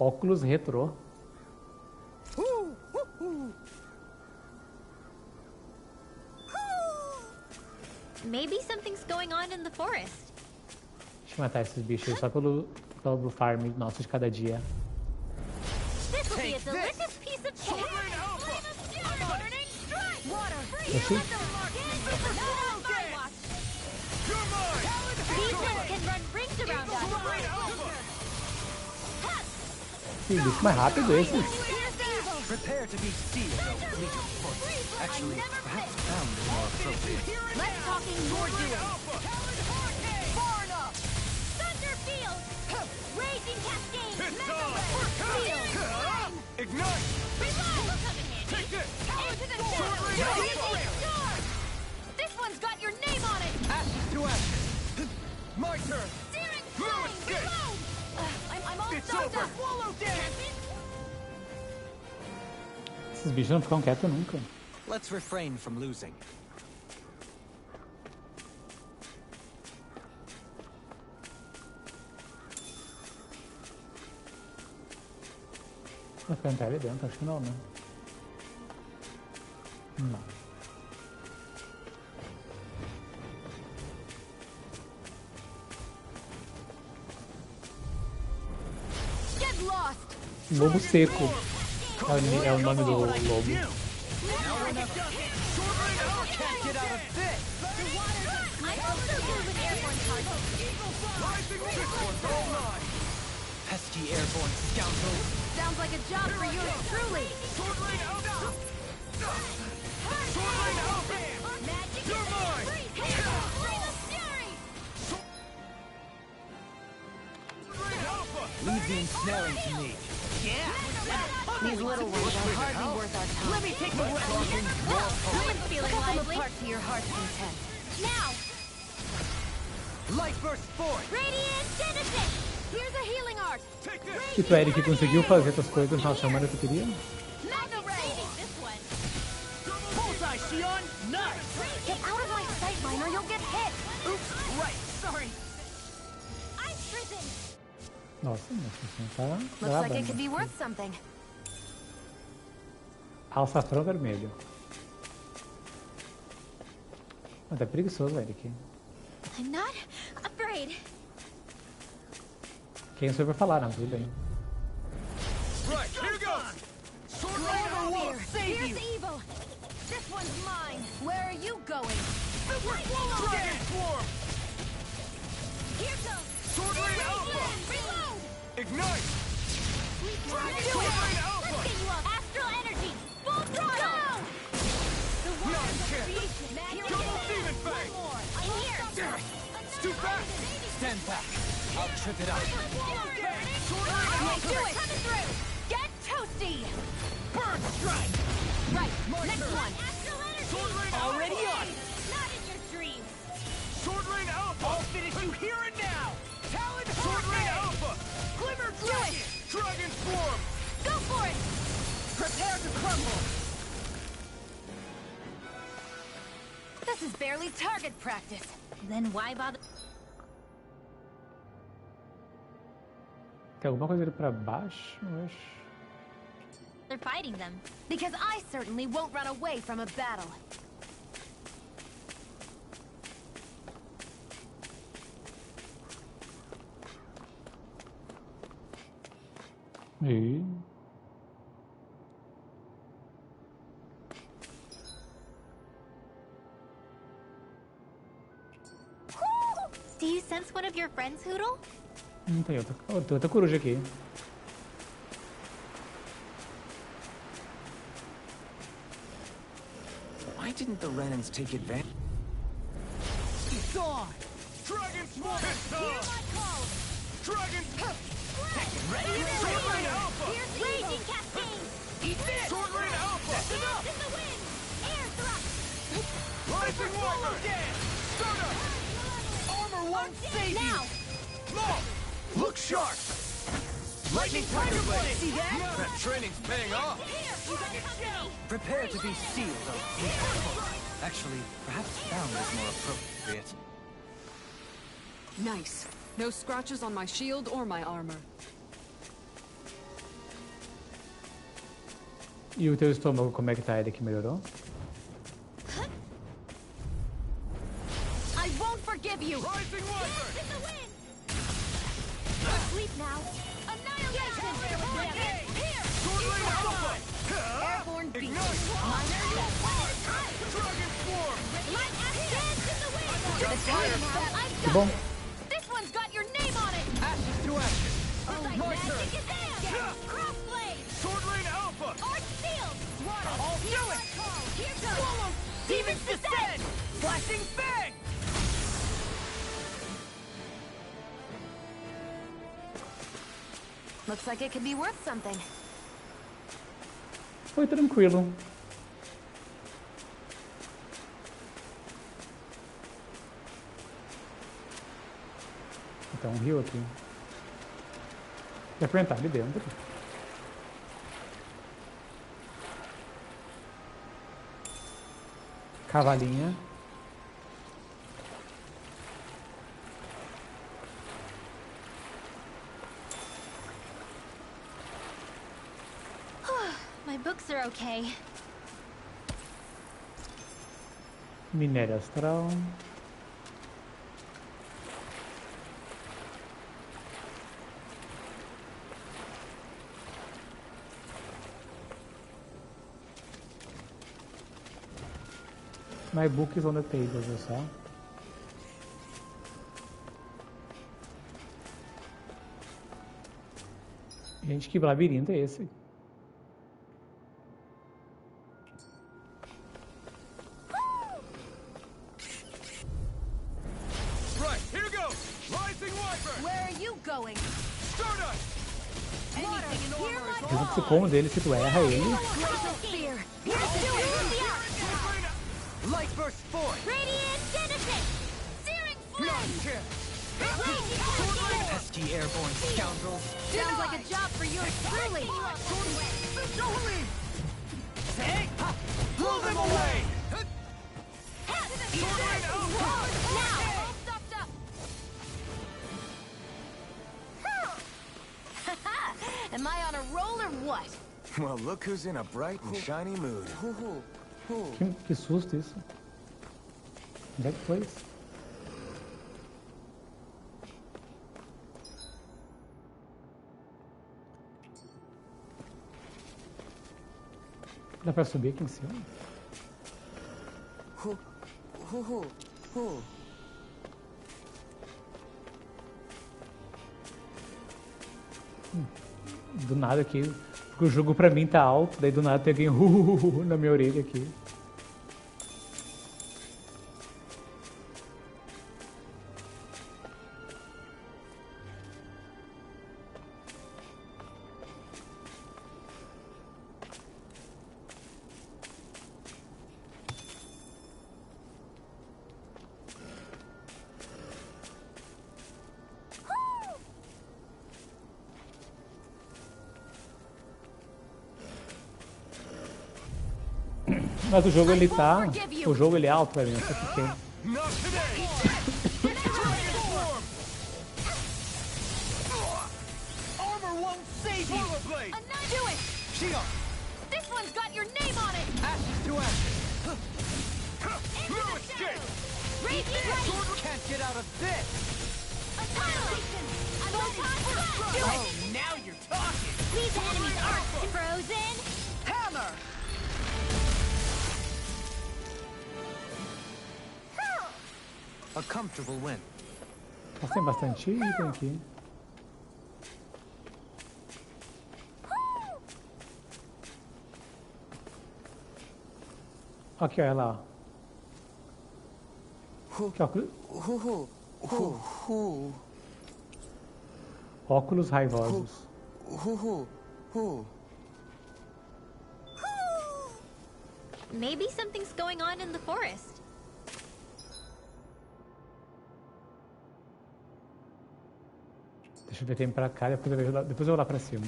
Óculos retrô. Maybe something's going on in the forest. Deixa eu matar esses bichos só pelo farm nosso de cada dia. This will be a delicious piece of cake. Oxi. These ones can run rings around us. Que bicho mais rápido esse. Prepare to be sealed, O Legion Force. Actually, perhaps found is more appropriate. Less talking, more doing. Far enough. Thunder field. Raging cascade. Field. Ignite! Take it. Into the shadows. This one's got your name on it. Ashes to ashes. My turn. Searing flame. Reload. I'm all stuck up. Swallow damage. Esses bichos não ficam quietos nunca. Let's refrain from losing. Vai ficar entrar ali dentro? Acho que não, né? Não. Get lost. Lobo seco. É o nome do lobo. Pesky airborne scoundrels. Sounds like a job for you, truly. Leave the ensnaring to me. These little ones are hardly worth our time. Let me take the weapon. I'm feeling Cut them lively. apart to your heart's content. Now, Light burst forth. Radiant Genesis. Here's a healing art. Take this. E tu, Eric, conseguiu fazer tuas coisas no final de semana que tu queria? Magna Ray. This one. Bullseye, Shion. Nice. Get out of my sight, Minor. You'll get hit. Oops. Right. Sorry. I'm prison. Nossa, mas assim tá Looks like it could be gravando. worth something. Alçafrão vermelho. Mas é preguiçoso, Eric. I'm not afraid. Quem soube falar, não, tudo bem. Right. Here goes. Sword Ranger will save Here's you. evil. This one's mine. Where are you going? Super swallow Dragon swarm. Here goes. Sword Ranger Alpha. Reload. Ignite. Dragon Sword Ranger Let's Alpha. get you up. Astral energy. Full throttle. The None waters of can. creation. Double Demon Fang. I'm here. Damn it. It's too fast. Stand back. I'll trip it up. Sword Ranger Okay, Alpha. do it. Coming through. Get toasty. Burn strike. Right. Next one. Astral energy. Sword Ranger Already Alpha. on. Not in your dreams. Sword Ranger Alpha. I'll finish you here and now. Talon Sword Ranger Alpha. Glimmer Dragon. Dragon Swarm. Go for it. Prepare to crumble. This is barely target practice. Then why bother? Tem alguma coisa ali pra baixo? Eu acho. They're fighting them. Because I certainly won't run away from a battle. E... Do you sense one of your friends, Hoodle? Tem outra, tem outra coruja aqui. Why didn't the Renans take advantage? It's on. Dragon Swarm. Hear my call. Dragon. Ready? Sword Ranger Alpha. Here's the Raging evil. cascade. Eat this. Sword Ranger Alpha. This is the wind. Air thrust. Rising Swallow Dance. Start up. Armor won't save Now. you. Law. Look sharp. Lightning Tiger Blade. See that? That training's paying off. Prepare to be sealed, O Legion Force. Actually, perhaps found is more appropriate. Nice. No scratches on my shield or my armor. E o teu estômago, como é que tá? Ele que melhorou? I won't forgive you. Rising Wyvern! Sleep now. Annihilation! Here! Swordling Alpha! Airborne beast. Dragon Form! Light dance in the wind! To the fire! I've Que got bom. it! This one's got your name on it! Ashes to ashes! Like my magic turn! is there! Crossblade! Swordling Alpha! Arch shield! Water! I'll do it! Here goes! Swallow! Demons descend! Flashing Fang! Looks like it could be worth something. Foi tranquilo. Então, um rio aqui. Dá pra entrar ali dentro. Cavalinha. My books are okay. Minério astral. My book is on the table, viu só? Gente, que labirinto é esse? Right, here goes! Rising Wyvern! Where are you going? Stardust! Anything in armor is Eu não sei como dele, se tu erra ele. Crystal Spear! Here's to it! Light Burst Force! Radiant Genesis! Searing Flame! Pesky airborne scoundrels. Sounds like a job for you truly! Blow them away! Now! All stopped up! Am I on a roll or what? Well, look who's in a bright and shiny mood. Que susto isso. Onde é que foi isso? Dá pra subir aqui em cima? Do nada aqui, o jogo pra mim tá alto, daí do nada tem alguém na minha orelha aqui. Mas o jogo ele tá. O jogo ele é alto pra mim, eu só que tem. Not today! Dragon Form! Armor won't save you! Power Blade! Do it! Shield! This one's got your name on it! Ashes to ashes! No escape! Can't get out of this! Annihilation! I'm Oh, now you're talking! These enemies aren't frozen. Hammer! A comfortable win. Mas tem bastante item aqui. Aqui, olha lá. Aqui, óculos raivosos. Maybe something's going on in the forest. Deixa eu ver, tem pra cá, depois eu vou lá pra cima.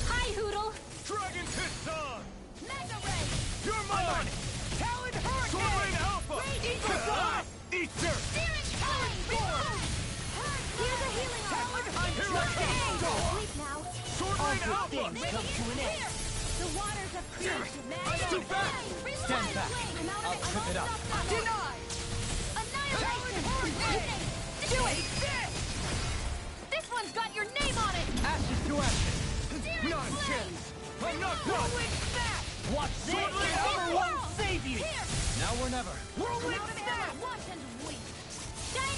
Hi, Hoodle. Dragon Fist on! Mega Ray! You're mine! Talon Hurricane! Swordling Alpha! Eagle Blast! Eater! Searing Flame! Here's a healing arm. Talon Hurricane! Sleep now. Swordling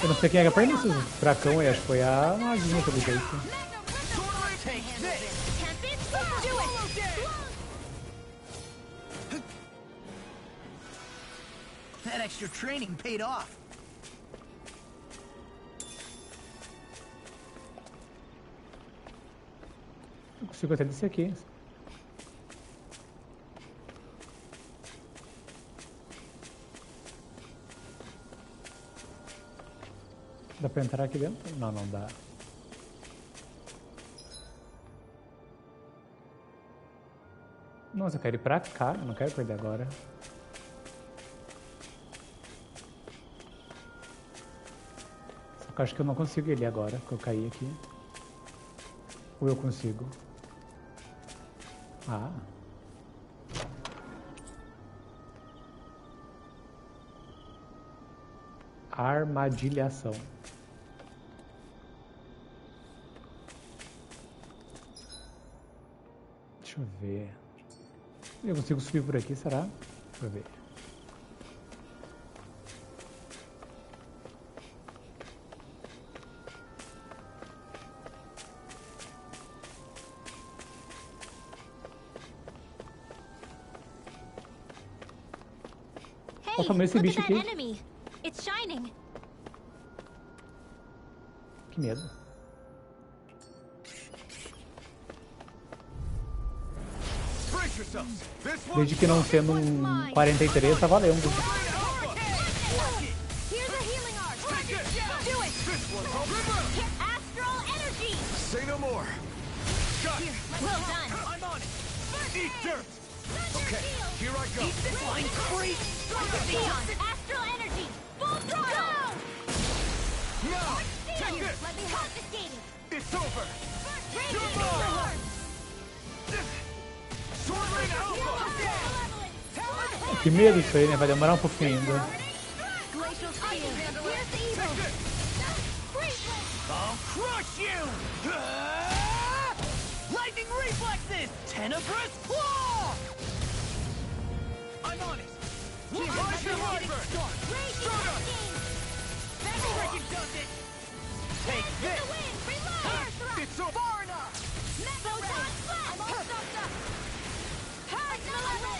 Eu não sei quem é que aprendeu esse furacão aí, acho que foi a maginha pelo jeito. That extra training paid off. Eu consigo até descer aqui. Dá pra entrar aqui dentro? Não, não dá. Nossa, eu quero ir pra cá, eu não quero perder agora. Só que eu acho que eu não consigo ir ali agora, que eu caí aqui. Ou eu consigo? Ah. Armadilhação. Deixa eu ver. Eu consigo subir por aqui, será? Deixa eu ver. Hey, Olha como esse look bicho at that aqui. enemy. It's shining. Que medo. Desde que não sendo um 43, tá valendo. Say no more. Well done. I'm on it. Eat dirt. Okay, here I go. Flying free. Astral energy. Full throttle. Now, take Here, this. let me confiscate it. It's over. Radiant Goodbye. overlord. Sword Rain Alpha. Que medo isso aí, né? Vai demorar um pouquinho ainda. Glacial spear. Here's the evil. I'll crush you! Lightning reflexes! Tenebrous claw! I'm on it! Here, Rise your Viper! Radiant Freaking does it! Take this! It's so far enough.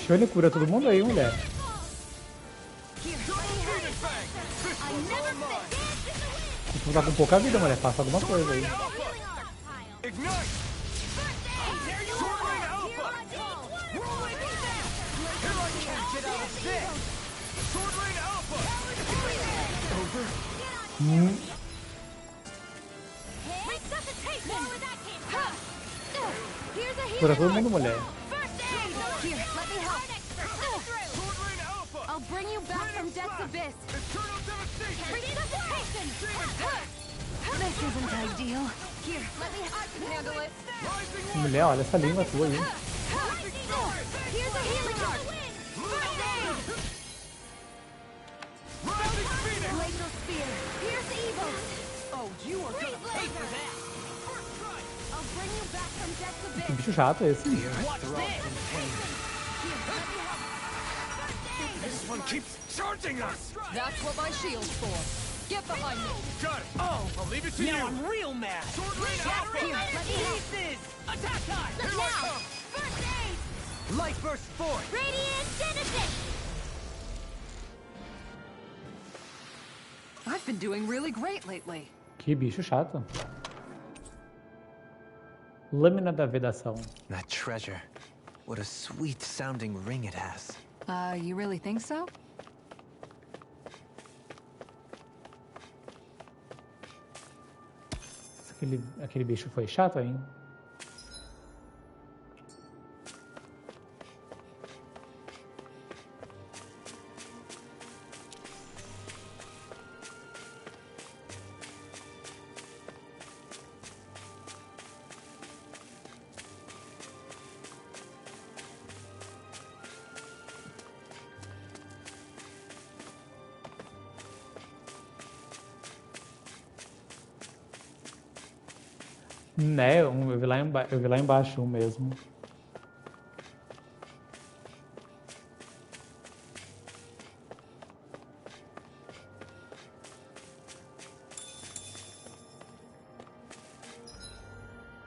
Show, ele cura todo mundo aí, mulher. Tu tá com pouca vida, mulher. Faça alguma coisa aí. Ignite. Sword Rain Alpha. Here I can't get out of this. Sword Rain Alpha. Cura todo mundo, mulher. Here, let me help. Sword Rain Alpha. I'll bring you back from death's abyss. Eternal devastation. This isn't ideal. Here, let me I can handle it. Rising Mulher, olha essa língua tua aí. Here's a healing art. Rising Phoenix. Glacial spear. Here's the evil. Oh, you are gonna pay for that! I'll bring you back from death's Que abyss. bicho chato esse. Watch this! This one keeps charging us. That's what my shield's for. Get behind me. Got it. Oh, I'll leave it to Now you. I'm real mad! Sword Rain Alpha. Here, let me pieces! Attack time! Here I come. First aid. Light burst forth! Radiant genesis. I've been doing really great lately. Que bicho chato. Lâmina da vedação. That treasure. What a sweet sounding ring it has. You really think so? Aquele bicho foi chato, hein? Né, eu vi lá embaixo um mesmo.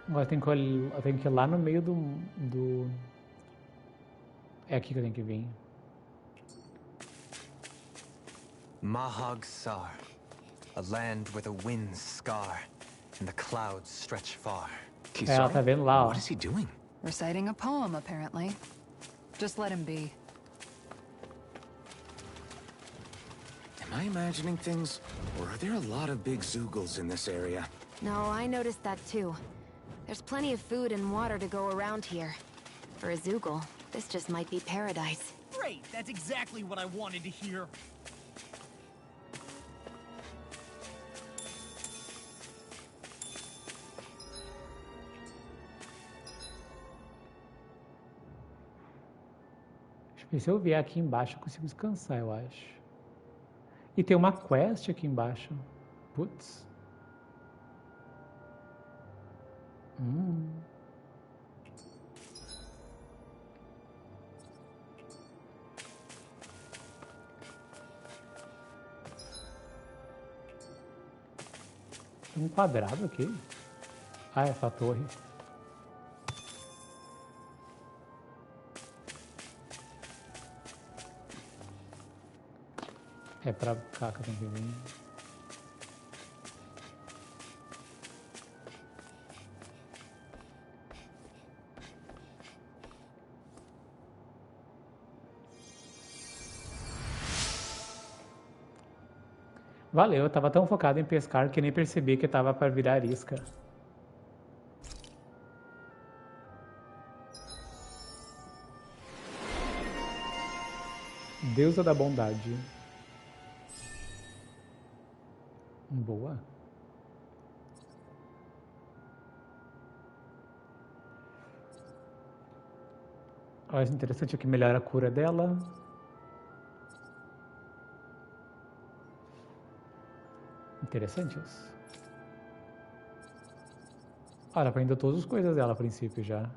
Agora eu tenho que ir lá no meio do... É aqui que eu tenho que vir. Mahag Sar, a land where the winds scar and the clouds stretch far. Ela tá vendo lá, ó. What is he doing? Reciting a poem, apparently. Just let him be. Am I imagining things? Or are there a lot of big Zoogles in this area? No, I noticed that too. There's plenty of food and water to go around here. For a Zoogle, this just might be paradise. Great, that's exactly what I wanted to hear. Se eu vier aqui embaixo, eu consigo descansar, eu acho. E tem uma quest aqui embaixo. Putz. Tem um quadrado aqui. Ah, essa torre. É pra cá que eu tenho que vir. Valeu, eu tava tão focado em pescar que nem percebi que tava para virar isca. Deusa da bondade. Boa. Olha, interessante aqui, melhora a cura dela. Interessante isso. Ela aprendeu todas as coisas dela a princípio já.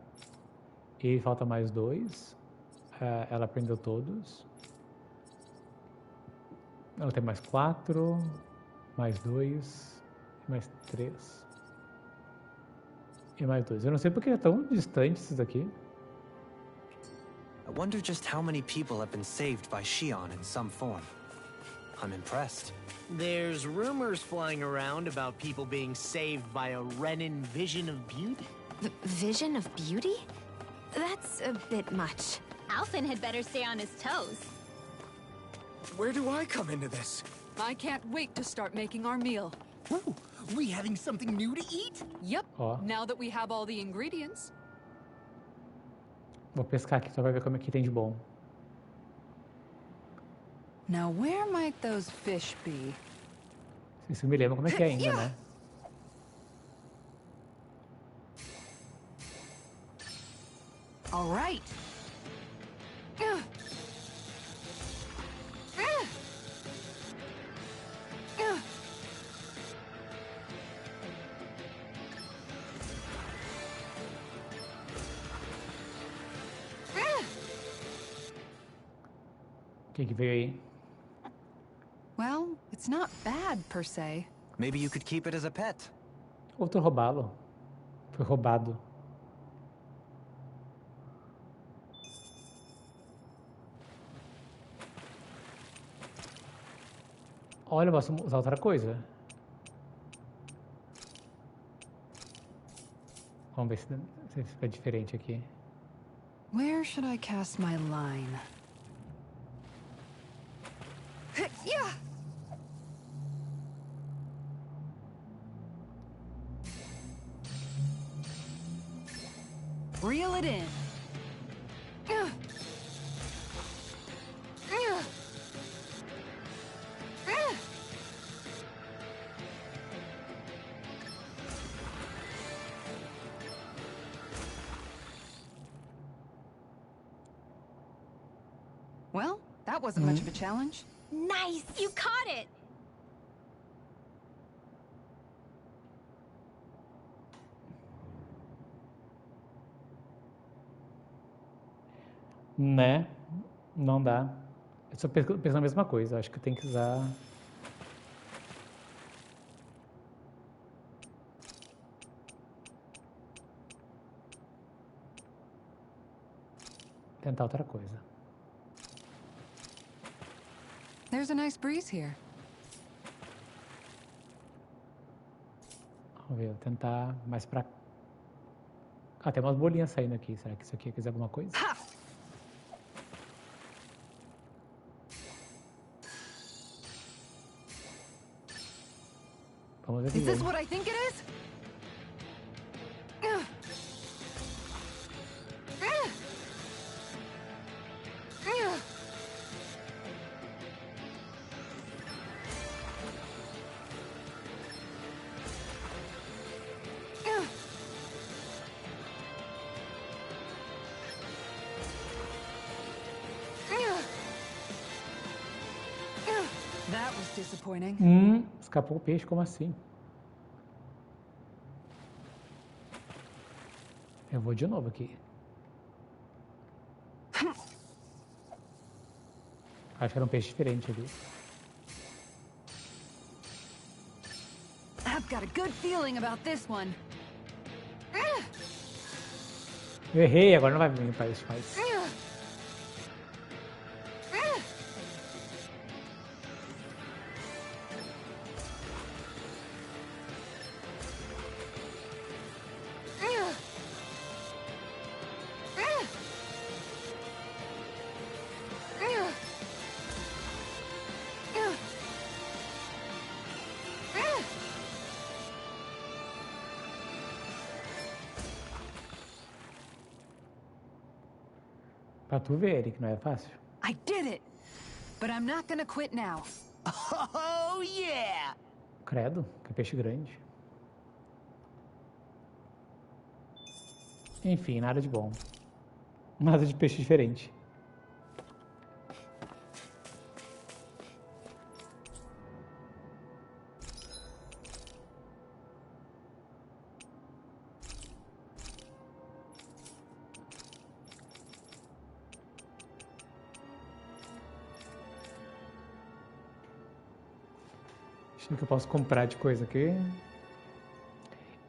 E falta mais 2. Ela aprendeu todos. Ela tem mais 4. Mais 2. Mais 3. E mais 2. Eu não sei porque é tão distante esses daqui. I wonder just how many people have been saved by Shion in some form. I'm impressed. There's rumors flying around about people being saved by a Renin vision of beauty. Vision of beauty? That's a bit much. Alphen had better stay on his toes. Where do I come into this? I can't wait to start making our meal. Ooh, we having something new to eat? Yep, Ó. now that we have all the ingredients. Vou pescar aqui só pra ver como é que tem de bom. Now where might those fish be? Isso me lembra como é que é ainda, né? All right. O que veio aí? Well, it's not bad per se. Maybe you could keep it as a pet. Outro roubá-lo. Foi roubado. Olha, eu posso usar outra coisa. Vamos ver se fica diferente aqui. Where should I cast my line? Yeah. Reel it in. Well, that wasn't much of a challenge. Nice! You caught it! Né? Não dá. Eu só penso na mesma coisa. Acho que tem que usar... Tentar outra coisa. There's a nice breeze here. Vamos ver, vou tentar mais pra... Ah, tem umas bolinhas saindo aqui. Será que isso aqui quer dizer alguma coisa? Ha! Vamos ver Is this aqui. what I think it is? That was disappointing. Escapou o peixe, como assim? Eu vou de novo aqui. Acho que era um peixe diferente ali. I've got a good feeling about this one. Eu errei, agora não vai vir para isso mais. Pra tu ver, Eric, não é fácil. I did it! But I'm not gonna quit now. Oh, yeah! Credo, que peixe grande. Enfim, nada de bom. Nada de peixe diferente. Acho que eu posso comprar de coisa aqui.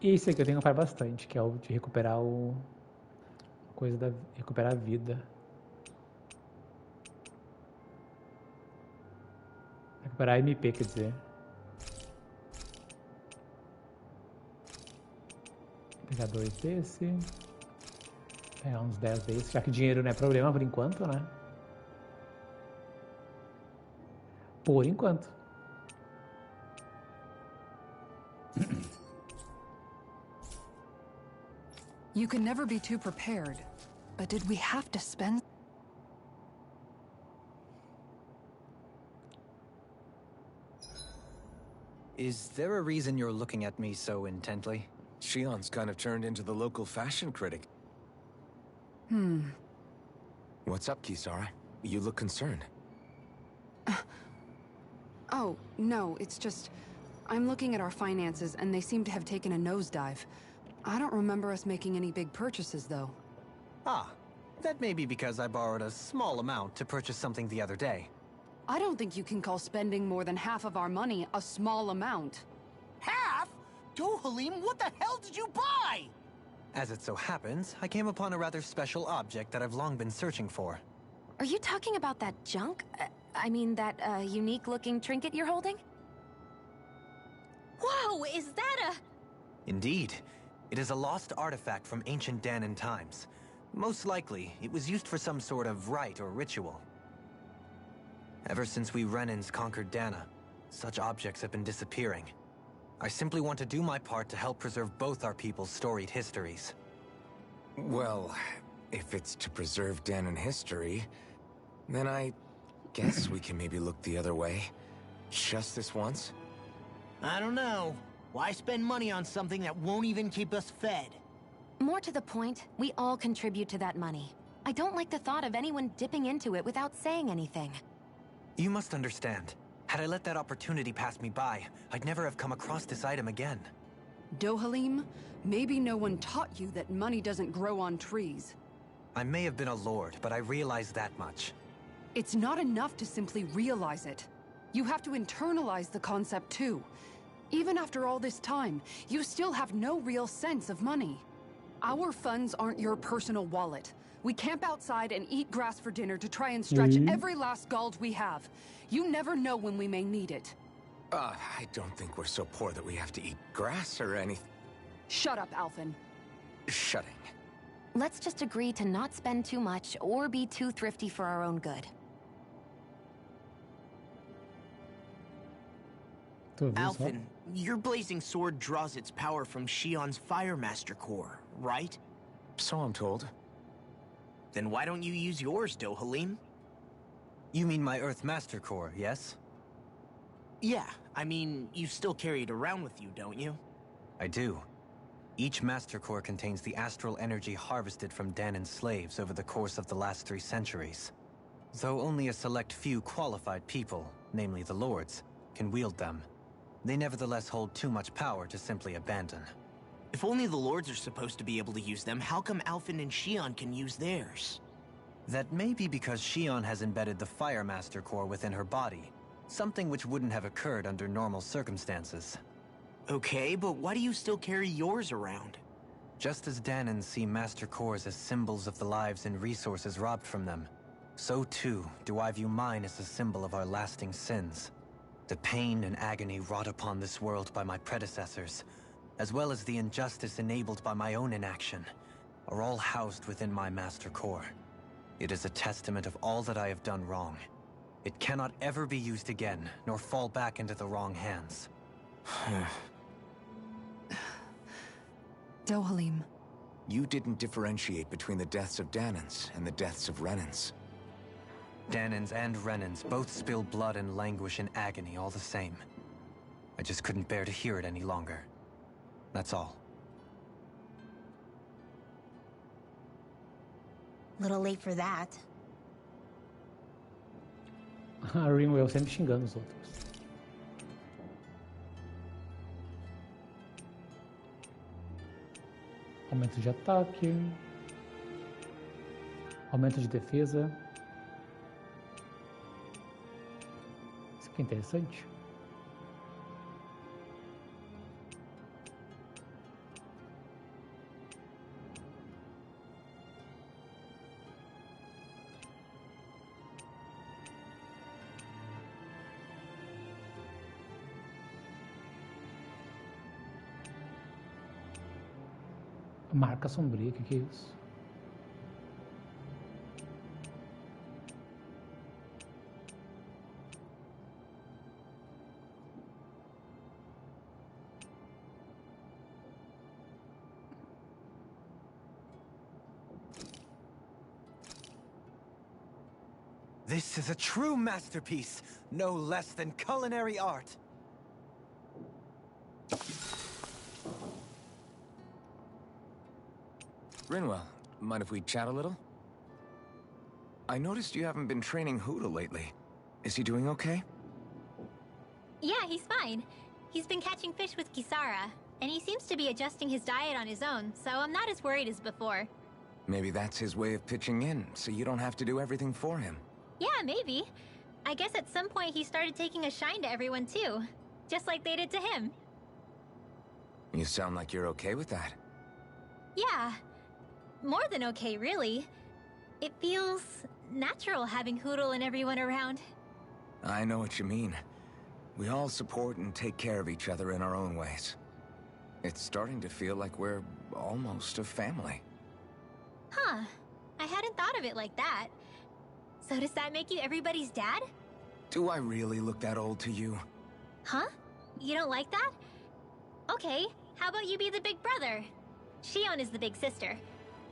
E esse aqui eu tenho que comprar bastante, que é o de recuperar o... coisa da... recuperar a vida. Recuperar a MP, quer dizer. Vou pegar 2 desse. Pegar uns 10 desse, já que dinheiro não é problema por enquanto, né? Por enquanto. You can never be too prepared. But did we have to spend... Is there a reason you're looking at me so intently? Shion's kind of turned into the local fashion critic. What's up, Kisara? You look concerned. Oh, no, it's just... I'm looking at our finances, and they seem to have taken a nosedive. I don't remember us making any big purchases, though. Ah, that may be because I borrowed a small amount to purchase something the other day. I don't think you can call spending more than half of our money a small amount. Half? Dohalim, what the hell did you buy? As it so happens, I came upon a rather special object that I've long been searching for. Are you talking about that junk? I mean, that unique-looking trinket you're holding? Whoa, is that a... Indeed. It is a lost artifact from ancient Danan times. Most likely, it was used for some sort of rite or ritual. Ever since we Renans conquered Dana, such objects have been disappearing. I simply want to do my part to help preserve both our people's storied histories. Well, if it's to preserve Danan history, then I guess we can maybe look the other way. Just this once? I don't know. Why spend money on something that won't even keep us fed? More to the point, we all contribute to that money. I don't like the thought of anyone dipping into it without saying anything. You must understand. Had I let that opportunity pass me by, I'd never have come across this item again. Dohalim, maybe no one taught you that money doesn't grow on trees. I may have been a lord, but I realize that much. It's not enough to simply realize it. You have to internalize the concept too. Even after all this time, you still have no real sense of money. Our funds aren't your personal wallet. We camp outside and eat grass for dinner to try and stretch every last gold we have. You never know when we may need it. I don't think we're so poor that we have to eat grass or anything. Shut up, Alphen. Shutting. Let's just agree to not spend too much or be too thrifty for our own good. Alphen, your blazing sword draws its power from Shion's Fire Master core, right? So I'm told. Then why don't you use yours, Dohalim? You mean my Earth Master core, yes? Yeah, I mean, you still carry it around with you, don't you? I do. Each Master Core contains the astral energy harvested from Danan's slaves over the course of the last 3 centuries. Though only a select few qualified people, namely the Lords, can wield them, they nevertheless hold too much power to simply abandon. If only the Lords are supposed to be able to use them, how come Alphen and Shion can use theirs? That may be because Shion has embedded the Fire Master Core within her body, something which wouldn't have occurred under normal circumstances. Okay, but why do you still carry yours around? Just as Danans see Master Cores as symbols of the lives and resources robbed from them, so too do I view mine as a symbol of our lasting sins. The pain and agony wrought upon this world by my predecessors, as well as the injustice enabled by my own inaction, are all housed within my Master Core. It is a testament of all that I have done wrong. It cannot ever be used again, nor fall back into the wrong hands. Dohalim. You didn't differentiate between the deaths of Danans and the deaths of Renans. Danans and Renans both spill blood and languish in agony all the same. I just couldn't bear to hear it any longer. That's all. Little late for that. A Rimwell sempre xingando os outros. Aumento de ataque. Aumento de defesa. Isso aqui é interessante. Marca sombria, que é isso? This is a true masterpiece, no less than culinary art. Rinwell, mind if we chat a little? I noticed you haven't been training Huda lately. Is he doing okay? Yeah, he's fine. He's been catching fish with Kisara, and he seems to be adjusting his diet on his own, so I'm not as worried as before. Maybe that's his way of pitching in, so you don't have to do everything for him. Yeah, maybe. I guess at some point he started taking a shine to everyone too, just like they did to him. You sound like you're okay with that. Yeah. More than okay, really. It feels natural having Hoodle and everyone around. I know what you mean. We all support and take care of each other in our own ways. It's starting to feel like we're almost a family. Huh. I hadn't thought of it like that. So does that make you everybody's dad? Do I really look that old to you? Huh? You don't like that? Okay, how about you be the big brother? Shion is the big sister.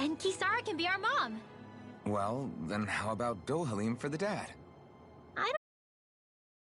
And Kisara can be our mom. Well, then how about Dohalim for the dad?